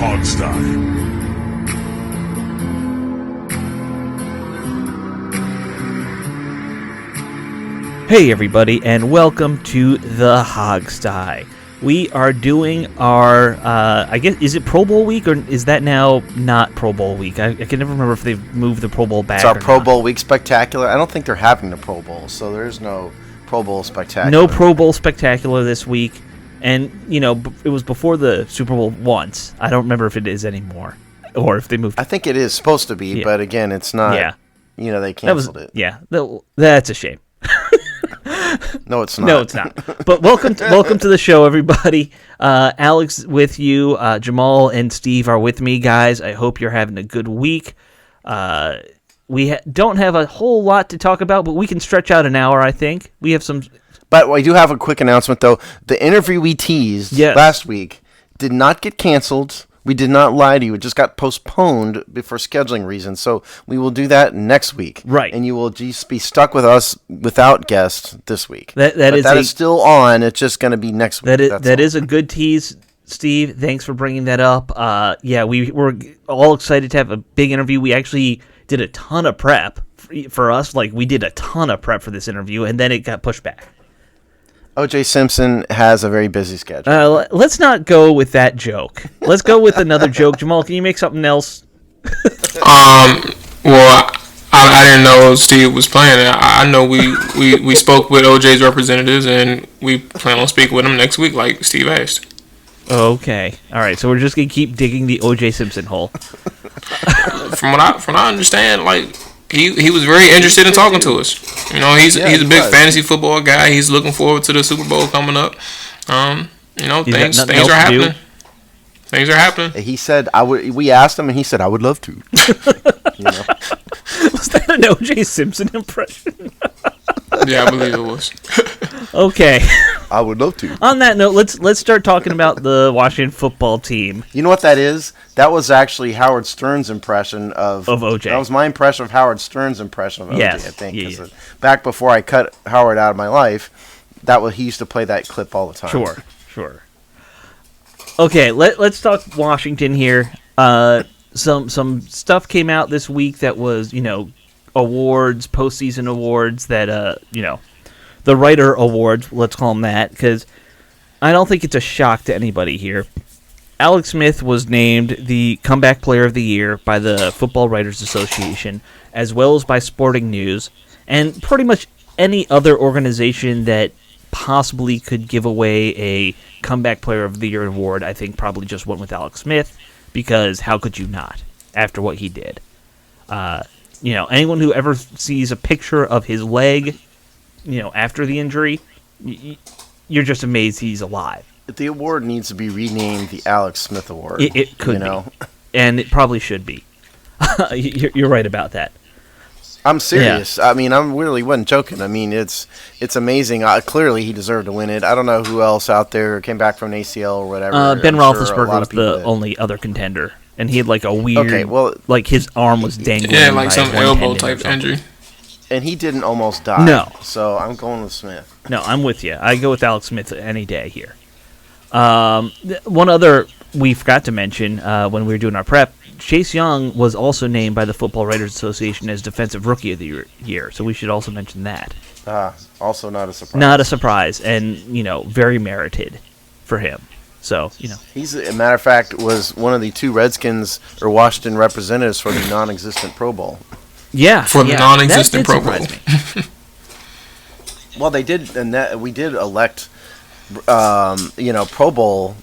Hogstye. Hey everybody, and welcome to the Hogstye. We are doing our, I guess, is it Pro Bowl week, or is that now not Pro Bowl week? I can never remember if they've moved the Pro Bowl back. It's our or Pro not. Bowl week spectacular. I don't think they're having the Pro Bowl, so there's no Pro Bowl spectacular. No Pro Bowl spectacular this week, and, you know, it was before the Super Bowl once. I don't remember if it is anymore, or if they moved. I think it is supposed to be, Yeah. but again, it's not. Yeah. You know, they canceled it. Yeah, that's a shame. No, it's not. No, it's not. But welcome to the show, everybody. Alex with you. Jamal and Steve are with me, guys. I hope you're having a good week. We don't have a whole lot to talk about, but we can stretch out an hour, I think. We have some... But I do have a quick announcement, though. The interview we teased last week did not get canceled. We did not lie to you. It just got postponed for scheduling reasons. So we will do that next week. Right. And you will just be stuck with us without guests this week. That is still on. It's just going to be next week. That is a good tease, Steve. Thanks for bringing that up. Yeah, we were all excited to have a big interview. We actually did a ton of prep for us. Like, we did a ton of prep for this interview, and then it got pushed back. O.J. Simpson has a very busy schedule. Let's not go with that joke. Let's go with another joke. Jamal, can you make something else? Well, I didn't know Steve was playing it. I know we spoke with OJ's representatives, and we plan on speaking with him next week, like Steve asked. Okay. All right. So we're just gonna keep digging the O.J. Simpson hole. From what I understand, like he was very interested in talking to us. You know, he's a big fantasy football guy. He's looking forward to the Super Bowl coming up. You know, things are happening. Things are happening. He said, we asked him, and he said, I would love to. You know? Was that an O.J. Simpson impression? Yeah, I believe it was. Okay. I would love to. On that note, let's start talking about the Washington football team. You know what that is? That was actually Howard Stern's impression of O.J. That was my impression of Howard Stern's impression of O.J., Yes. I think. Yeah. Back before I cut Howard out of my life, he used to play that clip all the time. Sure. Okay, let's talk Washington here. Some stuff came out this week that was, you know, awards, postseason awards that, you know, the writer awards, let's call them that, because I don't think it's a shock to anybody here. Alex Smith was named the Comeback Player of the Year by the Football Writers Association, as well as by Sporting News, and pretty much any other organization that possibly could give away a Comeback Player of the Year award, I think probably just went with Alex Smith, because how could you not, after what he did? You know, anyone who ever sees a picture of his leg, you know, after the injury, you're just amazed he's alive. The award needs to be renamed the Alex Smith Award. It could be. And it probably should be. You're right about that. I'm serious. Yeah. I mean, I really wasn't joking. I mean, it's amazing. Clearly, he deserved to win it. I don't know who else out there came back from an ACL or whatever. Ben Roethlisberger was the only other contender. And he had like a weird, like his arm was dangling. Yeah, like some elbow type injury. And he didn't almost die. No. So I'm going with Smith. No, I'm with you. I go with Alex Smith any day here. One other we forgot to mention when we were doing our prep, Chase Young was also named by the Football Writers Association as Defensive Rookie of the Year, so we should also mention that. Also not a surprise. Not a surprise, and, you know, very merited for him. So, you know. He's, a matter of fact, was one of the two Redskins or Washington representatives for the non-existent Pro Bowl. Yeah. For the non-existent Pro Bowl. Well, they did, and we did elect, you know, Pro Bowl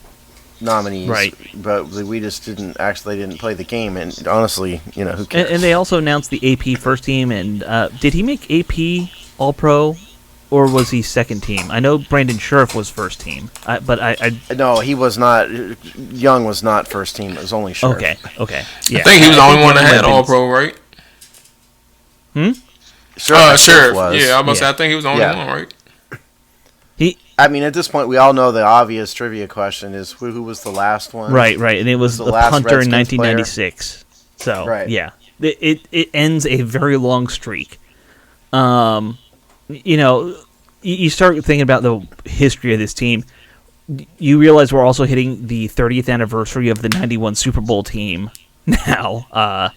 nominees, right? But we just didn't play the game, and honestly, you know, who cares? And they also announced the AP first team, and did he make AP All-Pro, or was he second team? I know Brandon Scherff was first team, but I no, he was not. Young was not first team. It was only Scherff. Okay, yeah. I think he was the only one that had All-Pro, right? Scherff was. Yeah, I must say, I think he was the only one, right? I mean, at this point, we all know the obvious trivia question is who was the last one? Right, and it was the punter in 1996. So, right. Yeah, it ends a very long streak. You know, you start thinking about the history of this team. you realize we're also hitting the 30th anniversary of the '91 Super Bowl team now.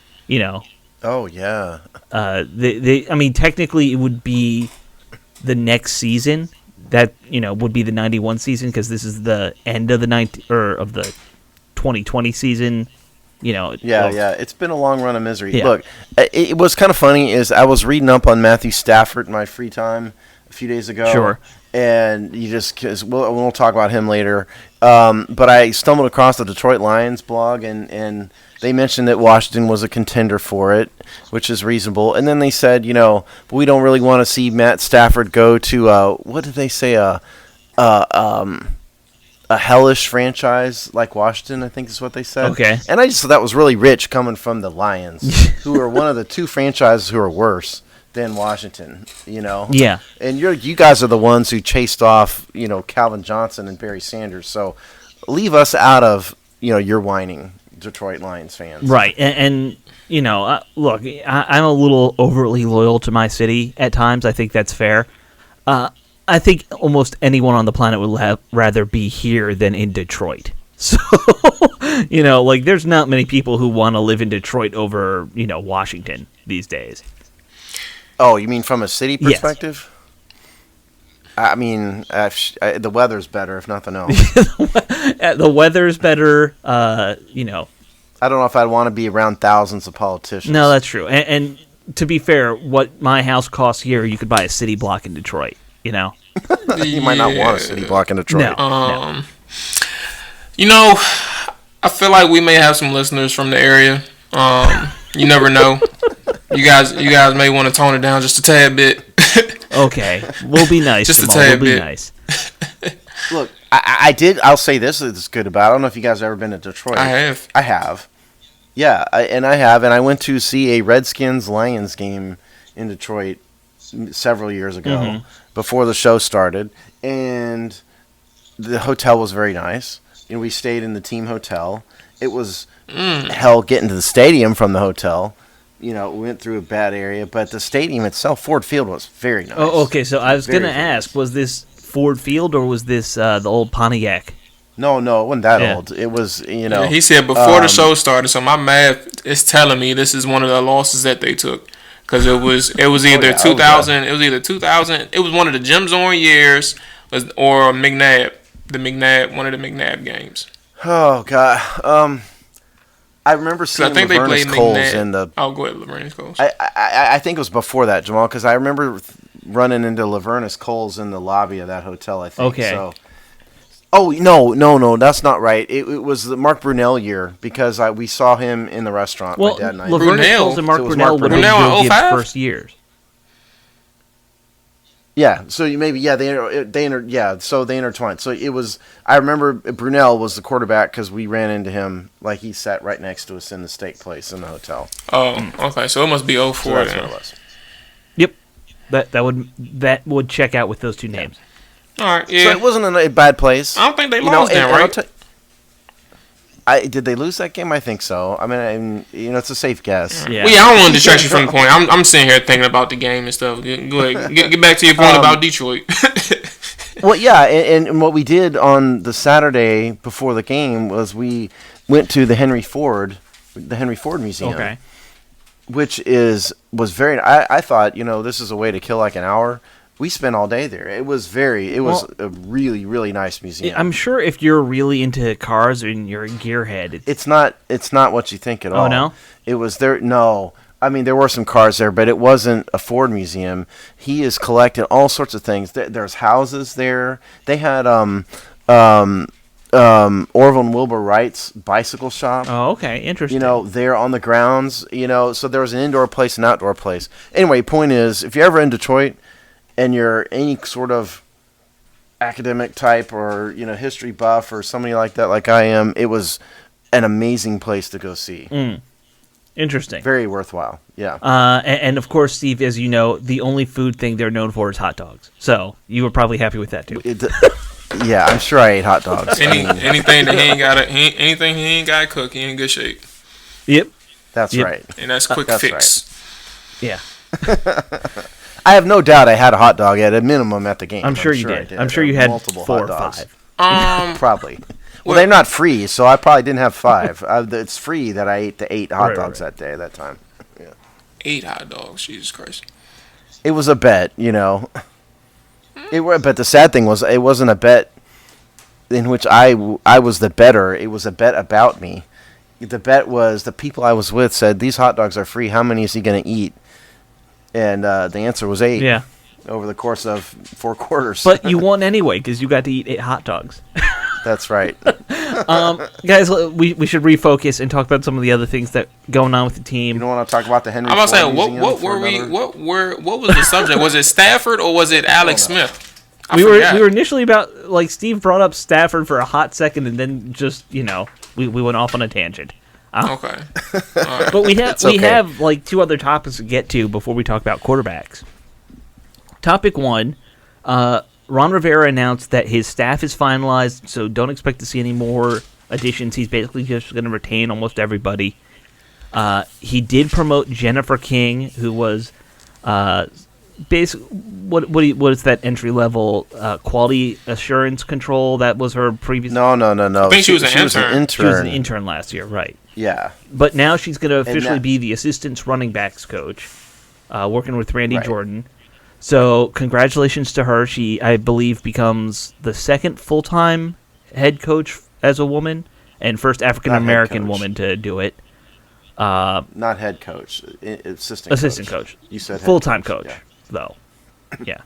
Oh yeah. I mean, technically, it would be the next season that would be the '91 season because this is the end of the 2020 season. Yeah. It's been a long run of misery. Yeah. Look, it was kind of funny is I was reading up on Matthew Stafford in my free time a few days ago. Sure. And because we'll talk about him later. But I stumbled across the Detroit Lions blog, and they mentioned that Washington was a contender for it, which is reasonable. And then they said, but we don't really want to see Matt Stafford go to what did they say? A hellish franchise like Washington, I think is what they said. Okay. And I just thought that was really rich coming from the Lions, who are one of the two franchises who are worse than Washington, Yeah. And you guys are the ones who chased off, Calvin Johnson and Barry Sanders. So leave us out of, your whining Detroit Lions fans. Right. And look, I'm a little overly loyal to my city at times. I think that's fair. I think almost anyone on the planet would rather be here than in Detroit. So, there's not many people who want to live in Detroit over, Washington these days. Oh, you mean from a city perspective? Yes. I mean, the weather's better, if nothing else. The weather's better, I don't know if I'd want to be around thousands of politicians. No, that's true. And to be fair, what my house costs here, you could buy a city block in Detroit, You might not want a city block in Detroit. No. I feel like we may have some listeners from the area. You never know. You guys may want to tone it down just a tad bit. Okay, we'll be nice. Just a tad bit. Nice. Look, I'll say this is good about it. I don't know if you guys have ever been to Detroit. I have. Yeah, and I went to see a Redskins-Lions game in Detroit several years ago before the show started, and the hotel was very nice. We stayed in the team hotel. It was hell getting to the stadium from the hotel. We went through a bad area, but the stadium itself, Ford Field, was very nice. Oh, okay. So I was going to ask, was this Ford Field or was this the old Pontiac? No, it wasn't that old. It was, Yeah, he said before the show started, so my math is telling me this is one of the losses that they took. Because it was either 2000, it was either 2000, it was one of the Jim Zorn years, or McNabb, one of the McNabb games. Oh, God. I remember seeing Laverne Coles in the... Oh, go ahead, Laverne Coles. I think it was before that, Jamal, because I remember running into Laverne Coles in the lobby of that hotel, I think. Okay. So. Oh, no, that's not right. It was the Mark Brunell year, because we saw him in the restaurant, my dad and I. Laverne Coles and Mark Brunell would have been Bill Gibbs' first years. Yeah, so they intertwined. So it was. I remember Brunell was the quarterback because we ran into him. Like he sat right next to us in the steak place in the hotel. Oh, okay. So it must be 04. So that's what it was. Yep, that would check out with those two names. All right. Yeah. So it wasn't a bad place. I don't think they lost them, right? Did they lose that game? I think so. I mean, it's a safe guess. Yeah. Well, I don't want to distract you from the point. I'm sitting here thinking about the game and stuff. Go ahead. Get back to your point about Detroit. Well, yeah, and what we did on the Saturday before the game was we went to the Henry Ford Museum. Okay. Which was very. I thought this is a way to kill like an hour. We spent all day there. It was a really, really nice museum. I'm sure if you're really into cars and you're a gearhead, it's not what you think at all. Oh no, it was there. No, I mean there were some cars there, but it wasn't a Ford museum. He has collected all sorts of things. There's houses there. They had Orville and Wilbur Wright's bicycle shop. Oh, okay, interesting. There on the grounds. So there was an indoor place, an outdoor place. Anyway, point is, if you're ever in Detroit and you're any sort of academic type or history buff or somebody like that, like I am, it was an amazing place to go see. Interesting. Very worthwhile. Yeah. And of course, Steve, as you know, the only food thing they're known for is hot dogs. So you were probably happy with that too. Yeah, I'm sure I ate hot dogs. Anything that anything he ain't got to cook, he in good shape. Yep. That's right. And that's quick fix. Right. Yeah. I have no doubt I had a hot dog at a minimum at the game. I'm sure you did. I'm sure you had multiple 4 hot or dogs. 5. Probably. Well, they're not free, so I probably didn't have 5. It's free that I ate the 8 hot dogs that day, that time. Yeah. 8 hot dogs, Jesus Christ. It was a bet, you know. But the sad thing was, it wasn't a bet in which I was the bettor. It was a bet about me. The bet was the people I was with said, these hot dogs are free. How many is he going to eat? And the answer was 8. Yeah. Over the course of 4 quarters. But you won anyway because you got to eat 8 hot dogs. That's right. Guys, we should refocus and talk about some of the other things that going on with the team. You don't want to talk about the Henry I'm about to say, Ford what was the subject? Was it Stafford or was it Alex Smith? We were initially about, like, Steve brought up Stafford for a hot second, and then just, you know, we went off on a tangent. Okay. Right. But we have like 2 other topics to get to before we talk about quarterbacks. Topic 1, Ron Rivera announced that his staff is finalized, so don't expect to see any more additions. He's basically just going to retain almost everybody. He did promote Jennifer King, who was basically what is that entry level quality assurance control? That was her previous. No. I think she was an intern. She was an intern last year, right? Yeah. But now she's going to officially be the assistant running backs coach, working with Randy Jordan. So congratulations to her. She, I believe, becomes the second full-time head coach as a woman and first African-American woman to do it. Not head coach, assistant coach. You said full-time coach, though. Yeah.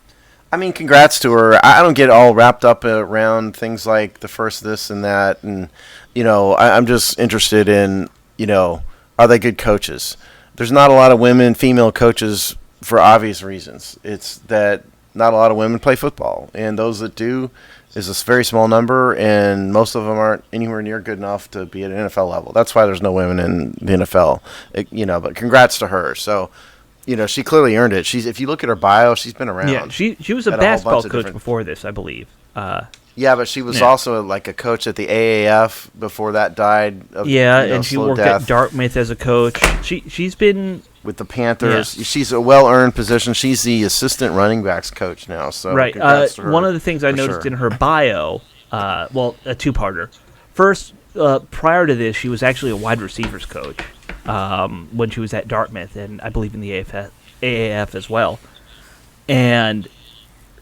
I mean, congrats to her. I don't get all wrapped up around things like the first this and that. And, you know, I'm just interested in, you know, are they good coaches? There's not a lot of female coaches for obvious reasons. It's that not a lot of women play football, and those that do is a very small number, and most of them aren't anywhere near good enough to be at an NFL level. That's why there's no women in the NFL, you know. But congrats to her. So, you know, she clearly earned it. If you look at her bio, she's been around. Yeah, she was a basketball coach before this, I believe. Yeah, but she was also like a coach at the AAF before that died. And she worked at Dartmouth as a coach. She's been with the Panthers. Yeah. She's a well-earned position. She's the assistant running backs coach now. So right. One of the things I noticed in her bio, a 2-parter. First, prior to this, she was actually a wide receivers coach when she was at Dartmouth, and I believe in the AAF as well. And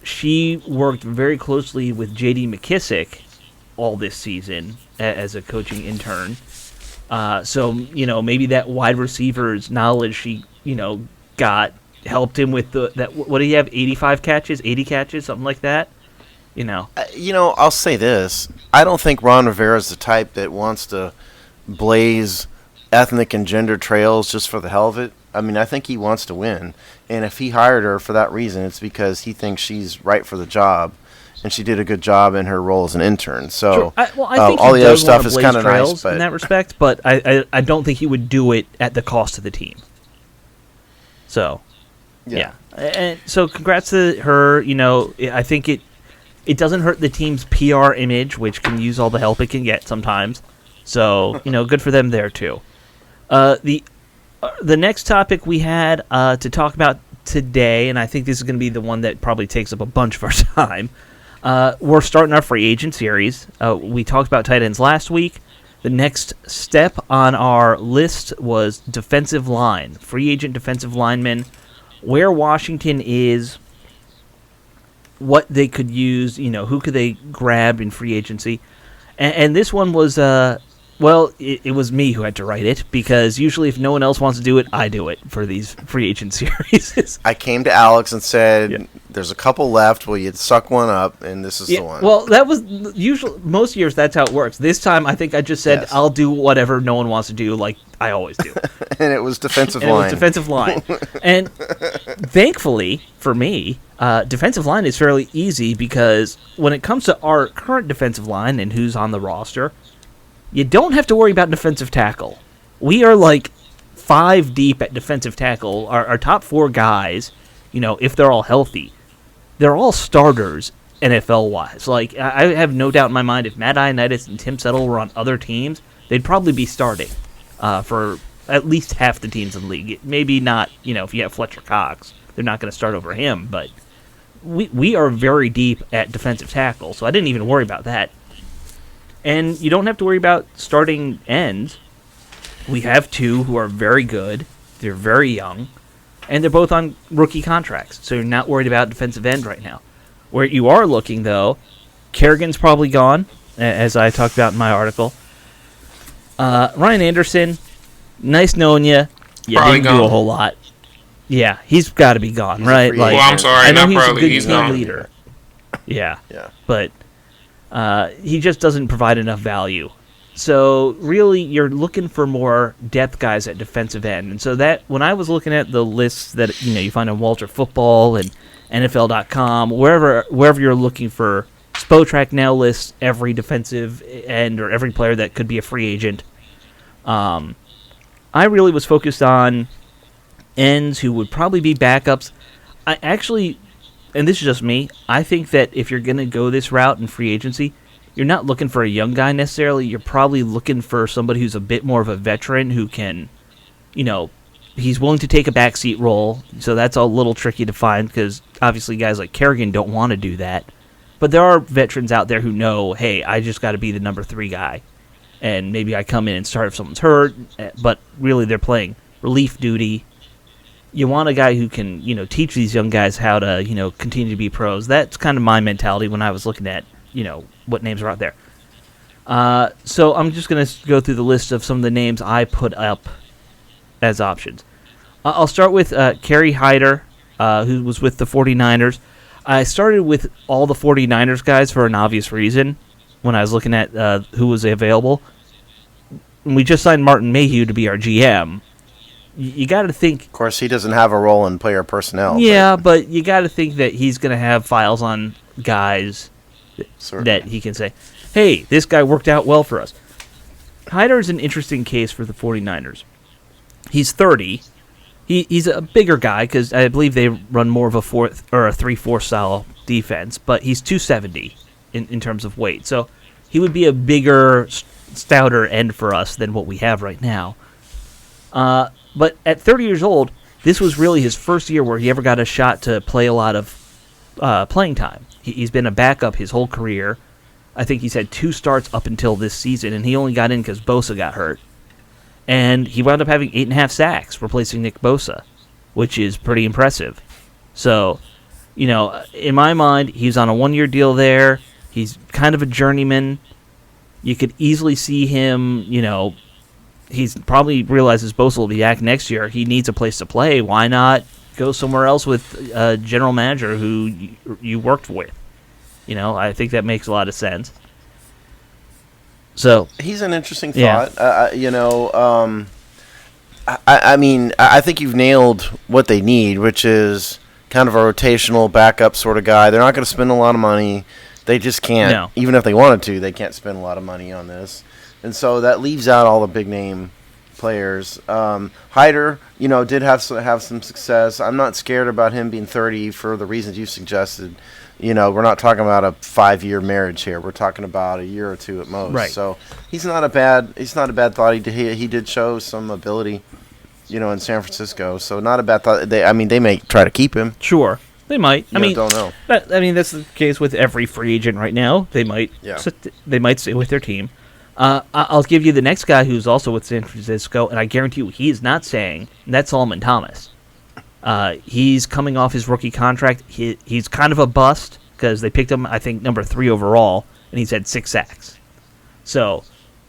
she worked very closely with J.D. McKissick all this season as a coaching intern. So, you know, maybe that wide receivers knowledge she, you know, helped him with what did he have, 85 catches, 80 catches, something like that? You know. I'll say this. I don't think Ron Rivera's the type that wants to blaze ethnic and gender trails just for the hell of it. I mean, I think he wants to win. And if he hired her for that reason, it's because he thinks she's right for the job. And she did a good job in her role as an intern. So, sure. I think all the other stuff is kind of nice. But in that respect, but I don't think he would do it at the cost of the team. So, yeah. And so congrats to her. You know, I think it doesn't hurt the team's PR image, which can use all the help it can get sometimes. So, you know, good for them there, too. The next topic we had to talk about today, and I think this is going to be the one that probably takes up a bunch of our time, we're starting our free agent series. We talked about tight ends last week. The next step on our list was defensive line, free agent defensive linemen, where Washington is, what they could use, you know, who could they grab in free agency. And this one was... it was me who had to write it, because usually if no one else wants to do it, I do it for these free agent series. I came to Alex and said, there's a couple left. Will you suck one up? And this is the one. Well, that was usually, most years that's how it works. This time I think I just said, I'll do whatever no one wants to do, like I always do. And it was defensive line. It was defensive line. And thankfully for me, defensive line is fairly easy, because when it comes to our current defensive line and who's on the roster, you don't have to worry about defensive tackle. We are like 5 deep at defensive tackle. Our top 4 guys, you know, if they're all healthy, they're all starters NFL-wise. Like, I have no doubt in my mind if Matt Ioannidis and Tim Settle were on other teams, they'd probably be starting for at least half the teams in the league. Maybe not, you know, if you have Fletcher Cox, they're not going to start over him, but we are very deep at defensive tackle, so I didn't even worry about that. And you don't have to worry about starting ends. We have two who are very good. They're very young. And they're both on rookie contracts. So you're not worried about defensive end right now. Where you are looking, though, Kerrigan's probably gone, as I talked about in my article. Ryan Anderson, nice knowing you. You didn't do a whole lot. Yeah, he's got to be gone, right? Like, well, I'm sorry. I know he's a good he's team leader. Yeah. But he just doesn't provide enough value. So really, you're looking for more depth guys at defensive end. And so that when I was looking at the lists that you find on Walter Football and NFL.com, wherever you're looking for, Spotrac now lists every defensive end or every player that could be a free agent. I really was focused on ends who would probably be backups. I actually, and this is just me, I think that if you're going to go this route in free agency, you're not looking for a young guy necessarily. You're probably looking for somebody who's a bit more of a veteran who can, he's willing to take a backseat role. So that's a little tricky to find because obviously guys like Kerrigan don't want to do that. But there are veterans out there who know, hey, I just got to be the number 3 guy. And maybe I come in and start if someone's hurt. But really they're playing relief duty. You want a guy who can, teach these young guys how to, continue to be pros. That's kind of my mentality when I was looking at, what names are out there. So I'm just going to go through the list of some of the names I put up as options. I'll start with Kerry Hyder, who was with the 49ers. I started with all the 49ers guys for an obvious reason when I was looking at who was available. We just signed Martin Mayhew to be our GM. You got to think... Of course, he doesn't have a role in player personnel. Yeah, but you got to think that he's going to have files on guys that he can say, hey, this guy worked out well for us. Hyder is an interesting case for the 49ers. He's 30. He's a bigger guy because I believe they run more of a 3-4 style defense, but he's 270 in terms of weight. So he would be a bigger, stouter end for us than what we have right now. But at 30 years old, this was really his first year where he ever got a shot to play a lot of playing time. He's been a backup his whole career. I think he's had 2 starts up until this season, and he only got in because Bosa got hurt. And he wound up having 8.5 sacks, replacing Nick Bosa, which is pretty impressive. So, in my mind, he's on a 1-year deal there. He's kind of a journeyman. You could easily see him, he's probably realizes Bosa will be back next year. He needs a place to play. Why not go somewhere else with a general manager who you worked with? I think that makes a lot of sense. So he's an interesting thought. Yeah. I think you've nailed what they need, which is kind of a rotational backup sort of guy. They're not going to spend a lot of money. They just can't. No. Even if they wanted to, they can't spend a lot of money on this. And so that leaves out all the big name players. Hyder, did have some success. I'm not scared about him being 30 for the reasons you suggested. We're not talking about a 5-year marriage here. We're talking about a year or 2 at most. Right. So he's not a bad thought. He did show some ability, in San Francisco. So not a bad thought. They may try to keep him. Sure, they might. Don't know. That's the case with every free agent right now. They might. Yeah. They might stay with their team. I'll give you the next guy who's also with San Francisco, and I guarantee you he is not saying, and that's Solomon Thomas. He's coming off his rookie contract. He's kind of a bust because they picked him, I think, number 3 overall, and he's had 6 sacks. So,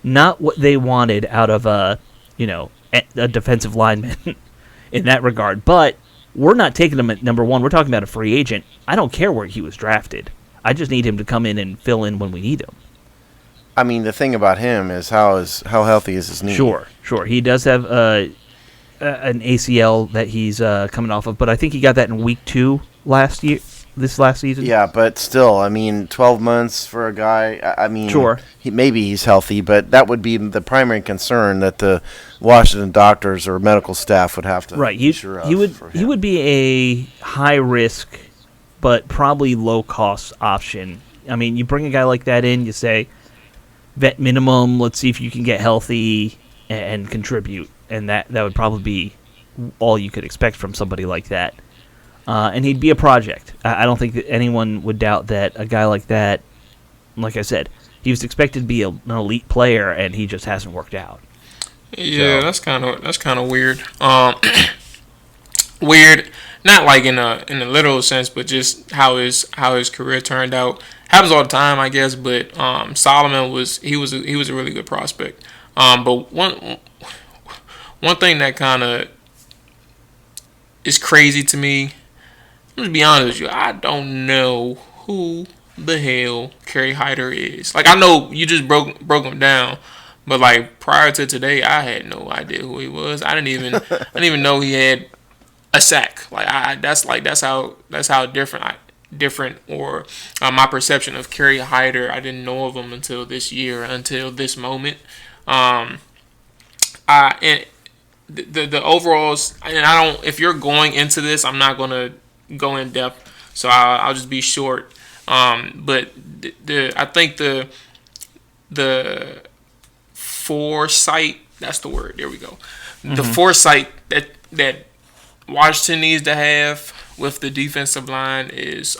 not what they wanted out of a defensive lineman in that regard. But we're not taking him at number 1. We're talking about a free agent. I don't care where he was drafted. I just need him to come in and fill in when we need him. The thing about him is how healthy is his knee? Sure. He does have an ACL that he's coming off of, but I think he got that in week 2 this last season. Yeah, but still, 12 months for a guy. Sure. Maybe he's healthy, but that would be the primary concern that the Washington doctors or medical staff would have to. Right. He would be a high risk, but probably low cost option. You bring a guy like that in, you say, vet minimum. Let's see if you can get healthy and contribute, and that would probably be all you could expect from somebody like that. And he'd be a project. I don't think that anyone would doubt that a guy like that, like I said, he was expected to be an elite player, and he just hasn't worked out. Yeah, so. that's kind of weird. Weird, not like in a literal sense, but just how his career turned out. Happens all the time, I guess. But Solomon was a really good prospect. But one thing that kind of is crazy to me. I'm just be honest with you. I don't know who the hell Kerry Hyder is. Like, I know you just broke him down, but like prior to today, I had no idea who he was. I didn't even know he had a sack. Like, that's how different or my perception of Kerry Hyder. I didn't know of him until this year, until this moment. And the overalls, and I don't. If you're going into this, I'm not gonna go in depth, so I'll just be short. But I think the foresight, that's the word. There we go. Mm-hmm. The foresight that Washington needs to have with the defensive line is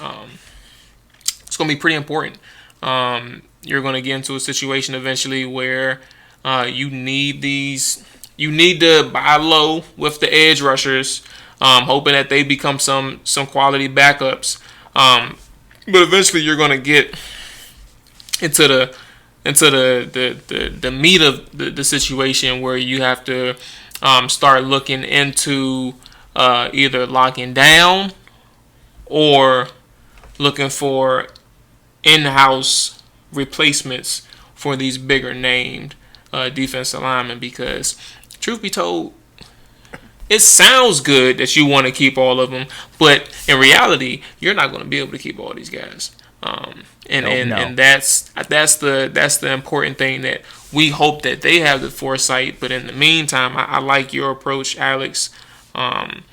it's going to be pretty important. You're going to get into a situation eventually where you need to buy low with the edge rushers, hoping that they become some quality backups. But eventually you're going to get into the meat of the situation where you have to start looking into either locking down or looking for in-house replacements for these bigger named defensive linemen, because truth be told, it sounds good that you want to keep all of them, but in reality, you're not going to be able to keep all these guys. And that's the important thing, that we hope that they have the foresight. But in the meantime, I like your approach, Alex. And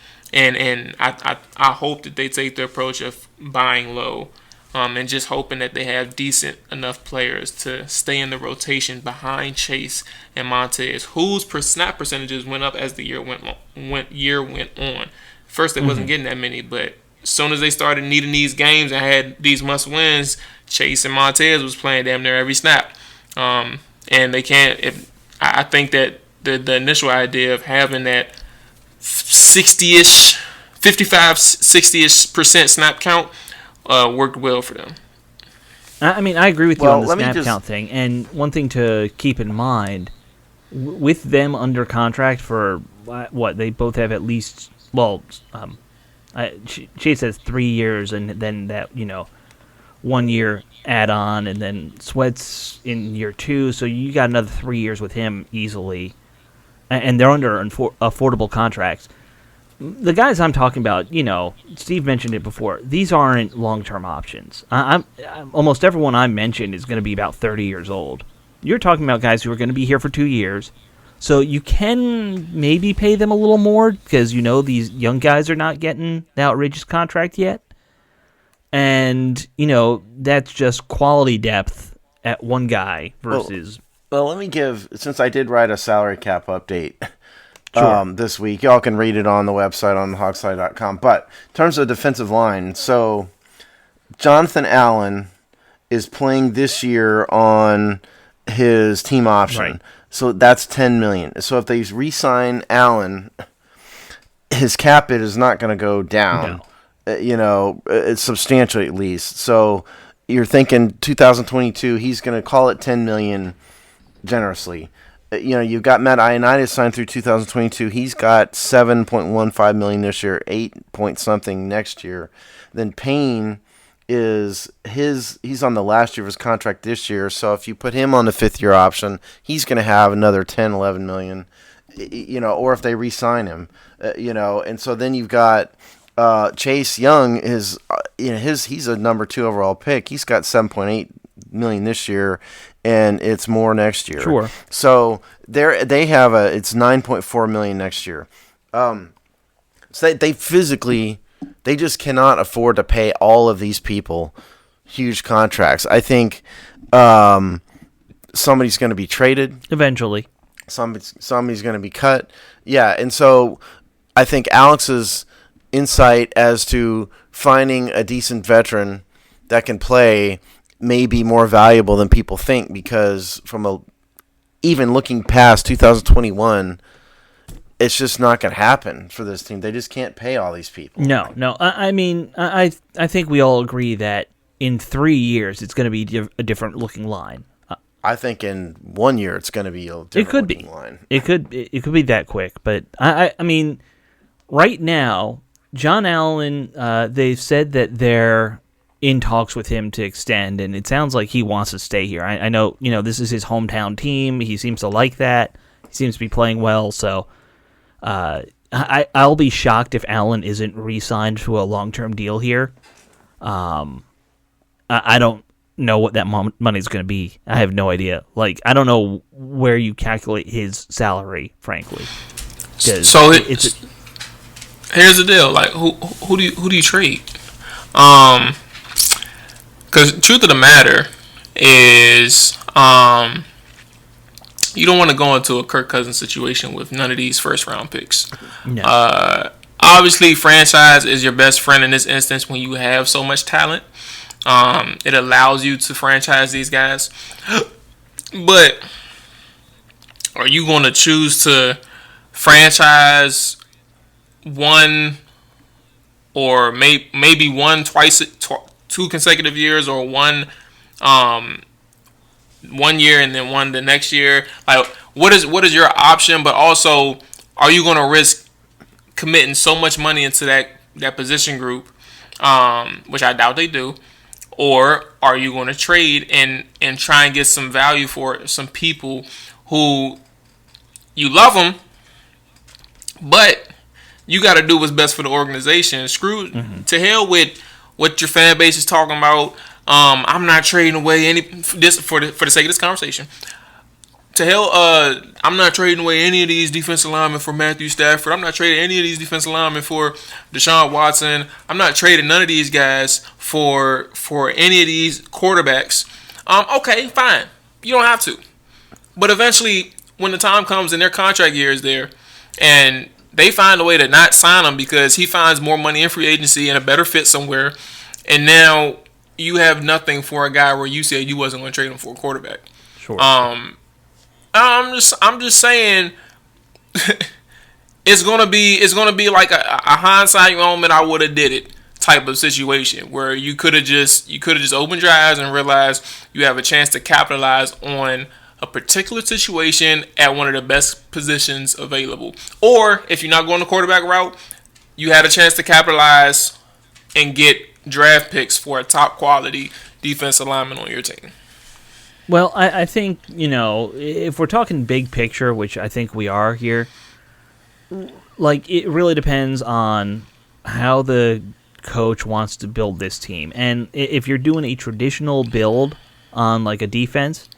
I hope that they take the approach of buying low, and just hoping that they have decent enough players to stay in the rotation behind Chase and Montez, whose snap percentages went up as the year went on. First, they wasn't getting that many, but as soon as they started needing these games and had these must wins, Chase and Montez was playing damn near every snap. And they can't. I think that the initial idea of having that 60-ish, 55, 60-ish% snap count worked well for them. I mean, I agree with you on the snap count thing. And one thing to keep in mind, with them under contract for what, they both have at least, Chase has 3 years, and then that, 1 year add-on, and then Sweat's in year 2, so you got another 3 years with him easily. And they're under affordable contracts. The guys I'm talking about, Steve mentioned it before, these aren't long-term options. Almost everyone I mentioned is going to be about 30 years old. You're talking about guys who are going to be here for 2 years, so you can maybe pay them a little more because, these young guys are not getting the outrageous contract yet. And, that's just quality depth at one guy versus... Well, let me since I did write a salary cap update this week, y'all can read it on the website on hogside.com. But in terms of defensive line, so Jonathan Allen is playing this year on his team option. Right. So that's $10 million. So if they re-sign Allen, his cap hit is not going to go down. No. It's substantially at least. So you're thinking 2022, he's going to call it $10 million generously. You've got Matt Ioannidis signed through 2022. He's got $7.15 million this year, 8 point something next year. Then Payne he's on the last year of his contract this year. So if you put him on the 5th year option, he's going to have another 10, 11 million, or if they re-sign him, and so then you've got Chase Young is, he's a number 2 overall pick. He's got 7.8 million this year, and it's more next year. Sure. So they have it's 9.4 million next year. So they physically, they just cannot afford to pay all of these people huge contracts. I think somebody's going to be traded eventually. Somebody's going to be cut. Yeah, and so I think Alex's insight as to finding a decent veteran that can play may be more valuable than people think, because even looking past 2021, it's just not going to happen for this team. They just can't pay all these people. No. I mean, I think we all agree that in 3 years it's going to be a different looking line. I think in 1 year it's going to be a different looking line. It could be that quick, but I mean, right now, John Allen, they've said that they're in talks with him to extend, and it sounds like he wants to stay here. I know, this is his hometown team. He seems to like that. He seems to be playing well, so I'll be shocked if Allen isn't re-signed to a long-term deal here. I don't know what that money's going to be. I have no idea. Like, I don't know where you calculate his salary, frankly. So here's the deal. Like, who do you trade? Because truth of the matter is, you don't want to go into a Kirk Cousins situation with none of these first round picks. No. Obviously, franchise is your best friend in this instance when you have so much talent. It allows you to franchise these guys. But are you going to choose to franchise one or maybe one twice, 2 consecutive years, or one 1 year and then one the next year? Like, what is your option? But also, are you going to risk committing so much money into that position group, which I doubt they do, or are you going to trade and try and get some value for some people who you love them, but you got to do what's best for the organization? To hell with what your fan base is talking about. I'm not trading away any this for the sake of this conversation. To hell, I'm not trading away any of these defensive linemen for Matthew Stafford. I'm not trading any of these defensive linemen for Deshaun Watson. I'm not trading none of these guys for any of these quarterbacks. Okay, fine. You don't have to. But eventually, when the time comes and their contract year is there, and they find a way to not sign him because he finds more money in free agency and a better fit somewhere, and now you have nothing for a guy where you said you wasn't going to trade him for a quarterback. Sure. I'm just saying, it's gonna be like a hindsight moment, I would have did it type of situation where you could have just opened your eyes and realized you have a chance to capitalize on a particular situation at one of the best positions available. Or if you're not going the quarterback route, you had a chance to capitalize and get draft picks for a top quality defensive lineman on your team. Well, I think, if we're talking big picture, which I think we are here, like, it really depends on how the coach wants to build this team. And if you're doing a traditional build on, like, a defense,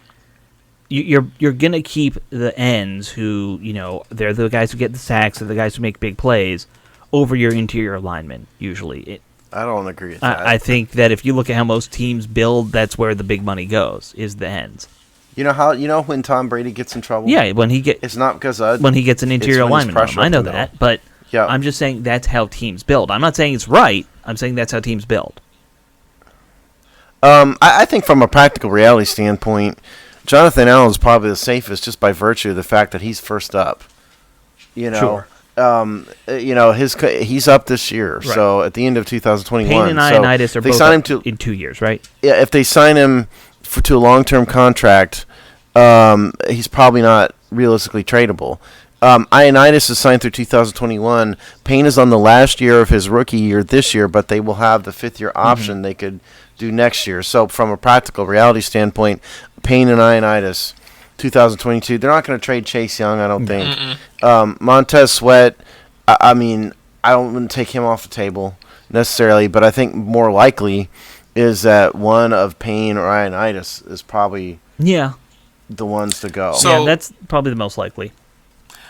you're going to keep the ends who, they're the guys who get the sacks, they're the guys who make big plays, over your interior linemen, usually. I don't agree with that. I think that if you look at how most teams build, that's where the big money goes, is the ends. When Tom Brady gets in trouble? Yeah, it's not because when he gets an interior lineman. I know that, but yeah. I'm just saying that's how teams build. I'm not saying it's right. I'm saying that's how teams build. I think from a practical reality standpoint, Jonathan Allen is probably the safest just by virtue of the fact that he's first up. Sure. He's up this year, right. So at the end of 2021. Payne and Ioannidis are both up in 2 years, right? Yeah, if they sign him to a long-term contract, he's probably not realistically tradable. Ioannidis is signed through 2021. Payne is on the last year of his rookie year this year, but they will have the fifth-year option they could do next year. So from a practical reality standpoint, Payne and Ioannidis, 2022, they're not going to trade Chase Young, I don't think. Montez Sweat, I wouldn't take him off the table necessarily, but I think more likely is that one of Payne or Ioannidis is probably the ones to go. So that's probably the most likely.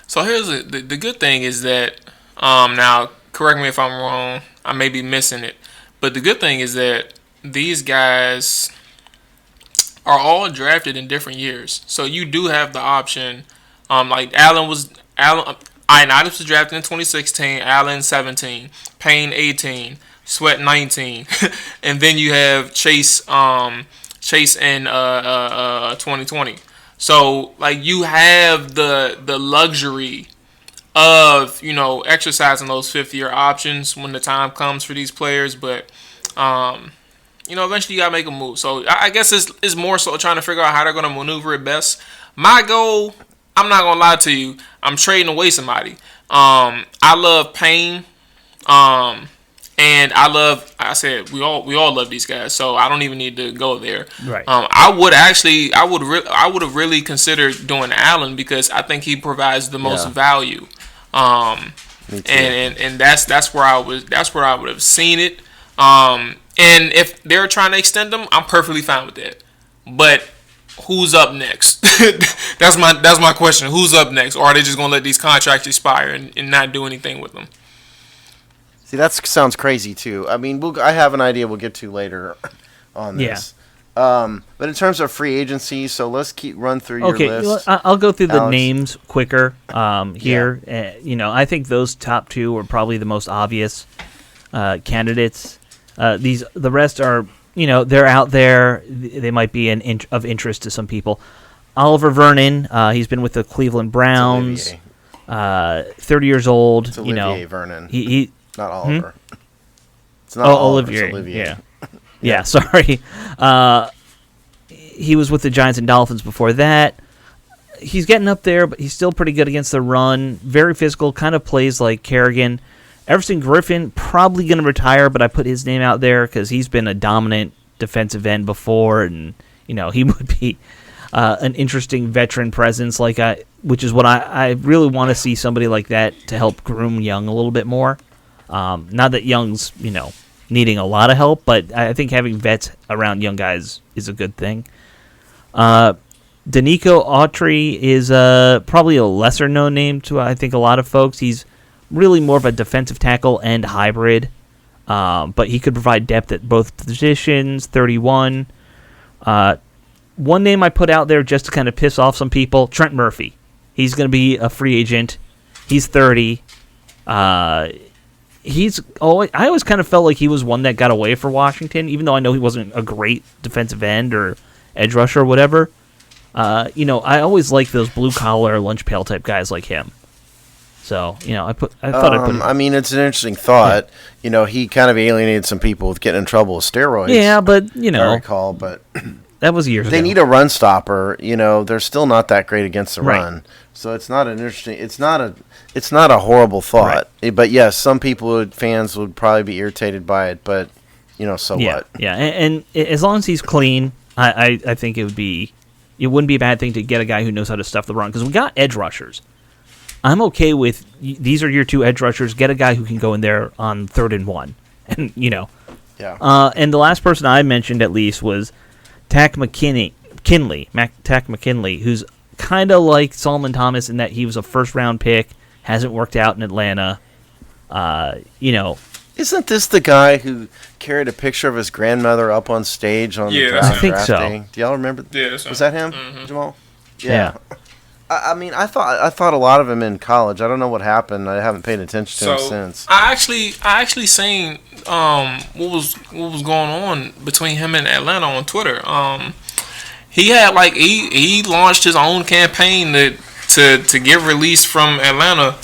So here's the good thing is that, now correct me if I'm wrong, I may be missing it, but the good thing is that these guys are all drafted in different years. So you do have the option. Like Ioannidis was drafted in 2016, Allen 17, Payne 18, Sweat 19, and then you have Chase Chase in 2020. So like you have the luxury of exercising those 5th-year options when the time comes for these players, but eventually you gotta make a move. So I guess it's more so trying to figure out how they're gonna maneuver it best. My goal, I'm not gonna lie to you, I'm trading away somebody. I love Payne. And I said we all love these guys, so I don't even need to go there. Right. I would have really considered doing Allen because I think he provides the most value. Me too. And that's where I would have seen it. And if they're trying to extend them, I'm perfectly fine with that. But who's up next? That's my question. Who's up next? Or are they just gonna let these contracts expire and not do anything with them? See, that sounds crazy too. I mean, I have an idea we'll get to later on this. Yeah. But in terms of free agency, so let's run through your list. Well, I'll go through the names quicker here. Yeah. I think those top 2 are probably the most obvious candidates. The rest are, they're out there. They might be of interest to some people. Oliver Vernon, he's been with the Cleveland Browns. 30 years old. It's Olivier Vernon. He not Oliver. It's not Olivier. It's Olivier. Yeah, sorry. He was with the Giants and Dolphins before that. He's getting up there, but he's still pretty good against the run. Very physical, kind of plays like Kerrigan. Everson Griffin, probably going to retire, but I put his name out there because he's been a dominant defensive end before, and he would be an interesting veteran presence, which is what I really want to see somebody like that to help groom Young a little bit more. Not that Young's, needing a lot of help, but I think having vets around young guys is a good thing. Danico Autry is probably a lesser-known name to, I think, a lot of folks. He's really more of a defensive tackle and hybrid, but he could provide depth at both positions, 31. One name I put out there just to kind of piss off some people, Trent Murphy. He's going to be a free agent. He's 30. I always kind of felt like he was one that got away for Washington, even though I know he wasn't a great defensive end or edge rusher or whatever. I always like those blue collar lunch pail type guys like him. So I thought I'd put. I mean, it's an interesting thought. Yeah. He kind of alienated some people with getting in trouble with steroids. Yeah, but I recall, but that was years ago. They need a run stopper. They're still not that great against the run, so it's not an interesting. It's not a horrible thought. Right. But yes, some fans would probably be irritated by it. But so what? Yeah, and as long as he's clean, I think it wouldn't be a bad thing to get a guy who knows how to stuff the run, because we got edge rushers. I'm okay with these are your 2 edge rushers. Get a guy who can go in there on 3rd and 1, and Yeah. And the last person I mentioned at least was Takk McKinley, who's kind of like Solomon Thomas in that he was a first-round pick, hasn't worked out in Atlanta. Isn't this the guy who carried a picture of his grandmother up on stage on the draft? I think so. Day? Do y'all remember? Yeah, was that him, Jamal? Yeah. I mean, I thought a lot of him in college. I don't know what happened. I haven't paid attention to him since. I actually seen what was going on between him and Atlanta on Twitter. He had he launched his own campaign to get released from Atlanta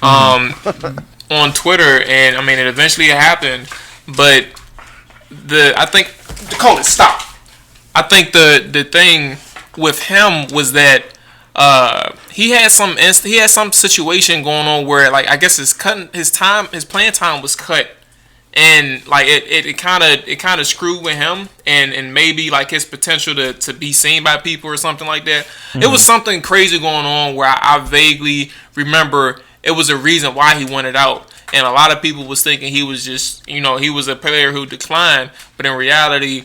on Twitter, and I mean it eventually happened. But I think the thing with him was that he had some situation going on where I guess his playing time was cut, and it kind of screwed with him and maybe his potential to be seen by people or something like that. Mm-hmm. It was something crazy going on where I vaguely remember it was a reason why he wanted out, and a lot of people was thinking he was just he was a player who declined, but in reality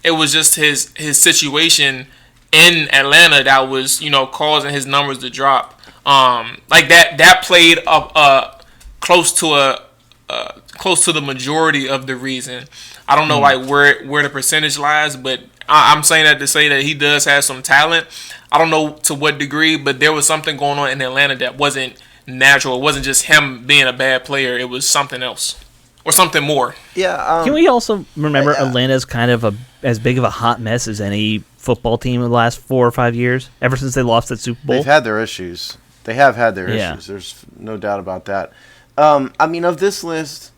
it was just his situation in Atlanta that was causing his numbers to drop. That played up close to the majority of the reason. I don't know where the percentage lies, but I'm saying that to say that he does have some talent. I don't know to what degree, but there was something going on in Atlanta that wasn't natural. It wasn't just him being a bad player. It was something else. or something more. Yeah. Can we also remember Atlanta's kind of as big of a hot mess as any football team in the last 4 or 5 years? Ever since they lost that Super Bowl, they've had their issues. They have had their issues. There's no doubt about that. I mean, of this list,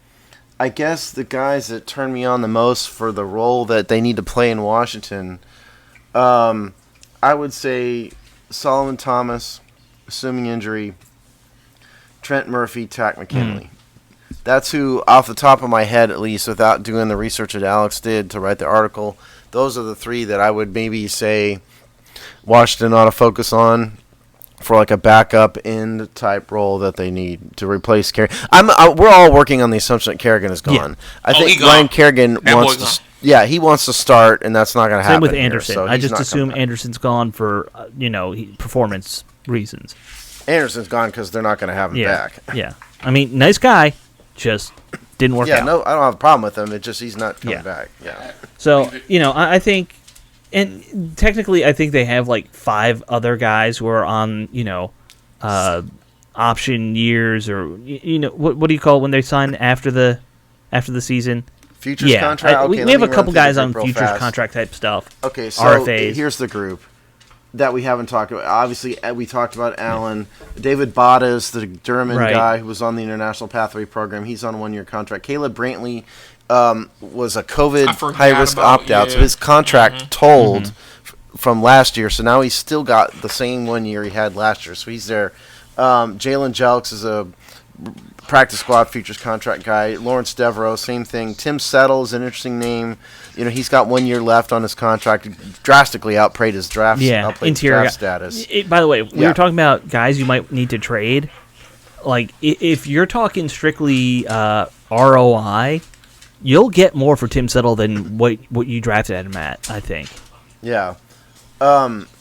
I guess the guys that turn me on the most for the role that they need to play in Washington, I would say Solomon Thomas, assuming injury, Trent Murphy, Takk McKinley. That's who, off the top of my head at least, without doing the research that Alex did to write the article, those are the three that I would maybe say Washington ought to focus on for like a backup end type role that they need to replace Kerrigan. We're all working on the assumption that Kerrigan is gone. Yeah. I think Ryan Kerrigan wants to. Yeah, he wants to start, and that's not going to happen. Same with Anderson. Here, so I just assume Anderson's gone for performance reasons. Anderson's gone because they're not going to have him back. Yeah, I mean, nice guy, just didn't work out. Yeah, no, I don't have a problem with him. It's just he's not coming back. Yeah. So I think, and technically, I think they have like 5 other guys who are on option years, or what do you call it when they sign after the season? Futures contract. We have a couple guys on futures contract type stuff. Okay, so RFAs. Here's the group that we haven't talked about. Obviously, we talked about Allen. David Bottas, the German guy who was on the International Pathway Program. He's on a 1-year contract. Caleb Brantley was a COVID high-risk opt-out, so his contract told from last year. So now he's still got the same 1 year he had last year. So he's there. Jalen Jelks is a practice squad futures contract guy. Lawrence Devereaux, same thing. Tim Settle is an interesting name. He's got 1 year left on his contract. Drastically outplayed his draft. Interior draft status. By the way, we were talking about guys you might need to trade. Like if you're talking strictly ROI, you'll get more for Tim Settle than what you drafted at him at, I think. Yeah.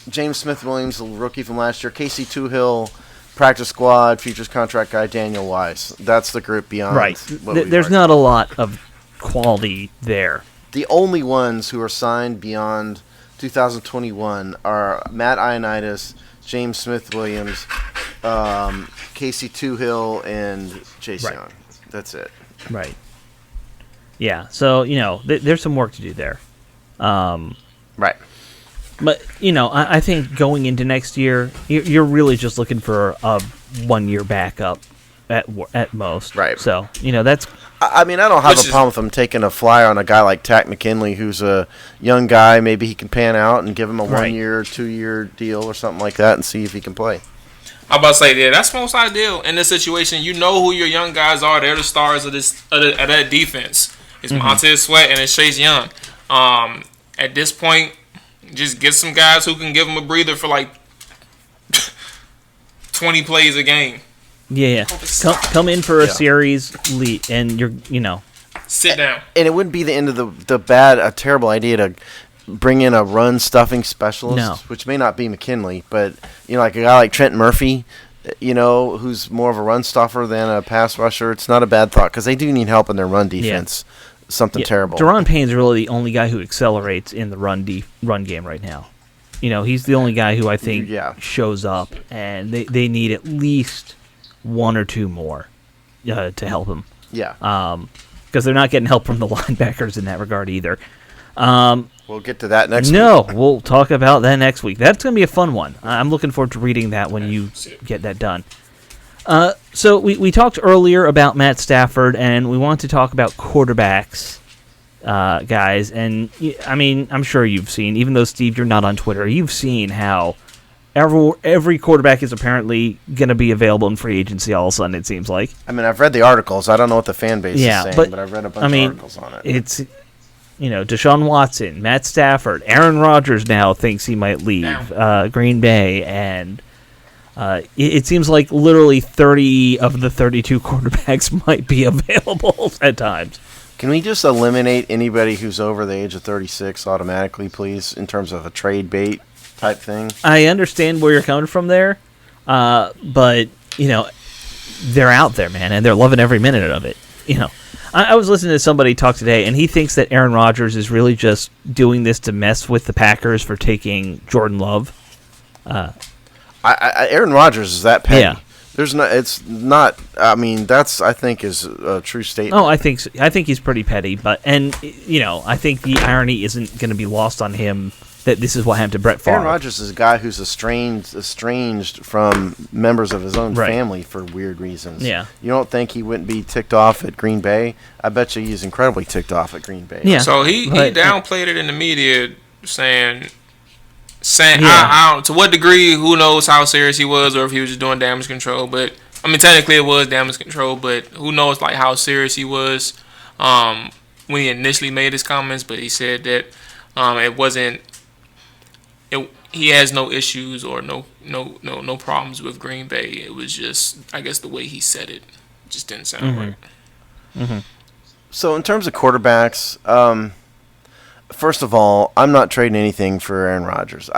James Smith-Williams, the rookie from last year. Casey Toohill, practice squad, futures contract guy. Daniel Wise. That's the group beyond. Right. There's not a lot of quality there. The only ones who are signed beyond 2021 are Matt Ioannidis, James Smith-Williams, Casey Toohill, and Chase Young. That's it. Right. Yeah, so, there's some work to do there. Right. But, I think going into next year, you're really just looking for a 1 year backup at most. Right. So, that's... I mean, I don't have a problem with him taking a flyer on a guy like Takk McKinley, who's a young guy. Maybe he can pan out and give him a 1 year, 2 year deal or something like that and see if he can play. I'm about to say, that's most ideal in this situation. You know who your young guys are. They're the stars of that defense. It's Montez Sweat and it's Chase Young. At this point, just get some guys who can give them a breather for like 20 plays a game. Yeah. Come in for a series lead, and sit down. And it wouldn't be the end of a terrible idea to bring in a run stuffing specialist, which may not be McKinley, but like a guy like Trent Murphy, who's more of a run stuffer than a pass rusher. It's not a bad thought because they do need help in their run defense. Something terrible. Daron Payne's really the only guy who accelerates in the run game right now. He's the only guy who I think shows up, and they need at least 1 or 2 more to help him. Yeah. Because they're not getting help from the linebackers in that regard either. We'll get to that next week. No, we'll talk about that next week. That's going to be a fun one. I'm looking forward to reading that when you get that done. So we talked earlier about Matt Stafford, and we want to talk about quarterbacks, guys. And, I mean, I'm sure you've seen, even though, Steve, you're not on Twitter, you've seen how every quarterback is apparently going to be available in free agency all of a sudden, it seems like. I mean, I've read the articles. I don't know what the fan base is saying, but I've read a bunch of articles on it. It's, Deshaun Watson, Matt Stafford, Aaron Rodgers now thinks he might leave Green Bay, and it seems like literally 30 of the 32 quarterbacks might be available at times. Can we just eliminate anybody who's over the age of 36 automatically, please, in terms of a trade bait type thing? I understand where you're coming from there, but, they're out there, man, and they're loving every minute of it. I was listening to somebody talk today, and he thinks that Aaron Rodgers is really just doing this to mess with the Packers for taking Jordan Love. Aaron Rodgers is that petty. Yeah. There's not. It's not. I mean, I think is a true statement. Oh, I think so. I think he's pretty petty, I think the irony isn't going to be lost on him that this is what happened to Brett Favre. Aaron Rodgers is a guy who's estranged from members of his own family for weird reasons. Yeah. You don't think he wouldn't be ticked off at Green Bay? I bet you he's incredibly ticked off at Green Bay. Yeah. So he downplayed it in the media, saying I don't, to what degree, who knows how serious he was, or if he was just doing damage control. But I mean, technically it was damage control, but who knows like how serious he was when he initially made his comments. But he said that it wasn't. He has no issues or no problems with Green Bay. It was just, I guess, the way he said it just didn't sound right. Mm-hmm. So in terms of quarterbacks, first of all, I'm not trading anything for Aaron Rodgers.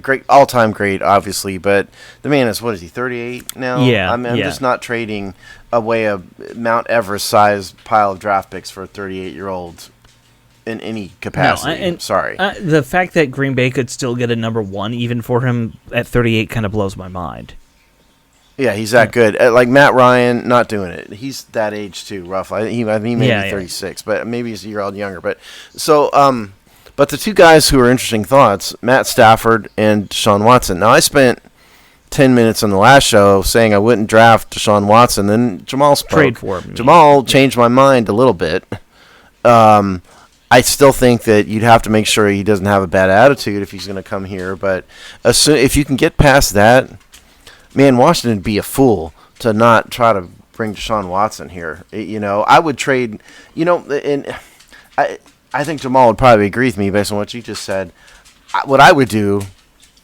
Great, all-time great, obviously, but the man is, what is he, 38 now? Yeah. I'm just not trading away a Mount Everest-sized pile of draft picks for a 38-year-old in any capacity. No, sorry. The fact that Green Bay could still get a number one even for him at 38 kind of blows my mind. Yeah, he's that good. Like Matt Ryan, not doing it. He's that age too, roughly. He may be 36, but maybe he's a year old younger. But but the two guys who are interesting thoughts, Matt Stafford and Deshaun Watson. Now, I spent 10 minutes on the last show saying I wouldn't draft Deshaun Watson. Then Jamal spoke. Trade for him. Jamal changed my mind a little bit. I still think that you'd have to make sure he doesn't have a bad attitude if he's going to come here. But if you can get past that, man, Washington would be a fool to not try to bring Deshaun Watson here. I would trade, and I think Jamal would probably agree with me based on what you just said. What I would do,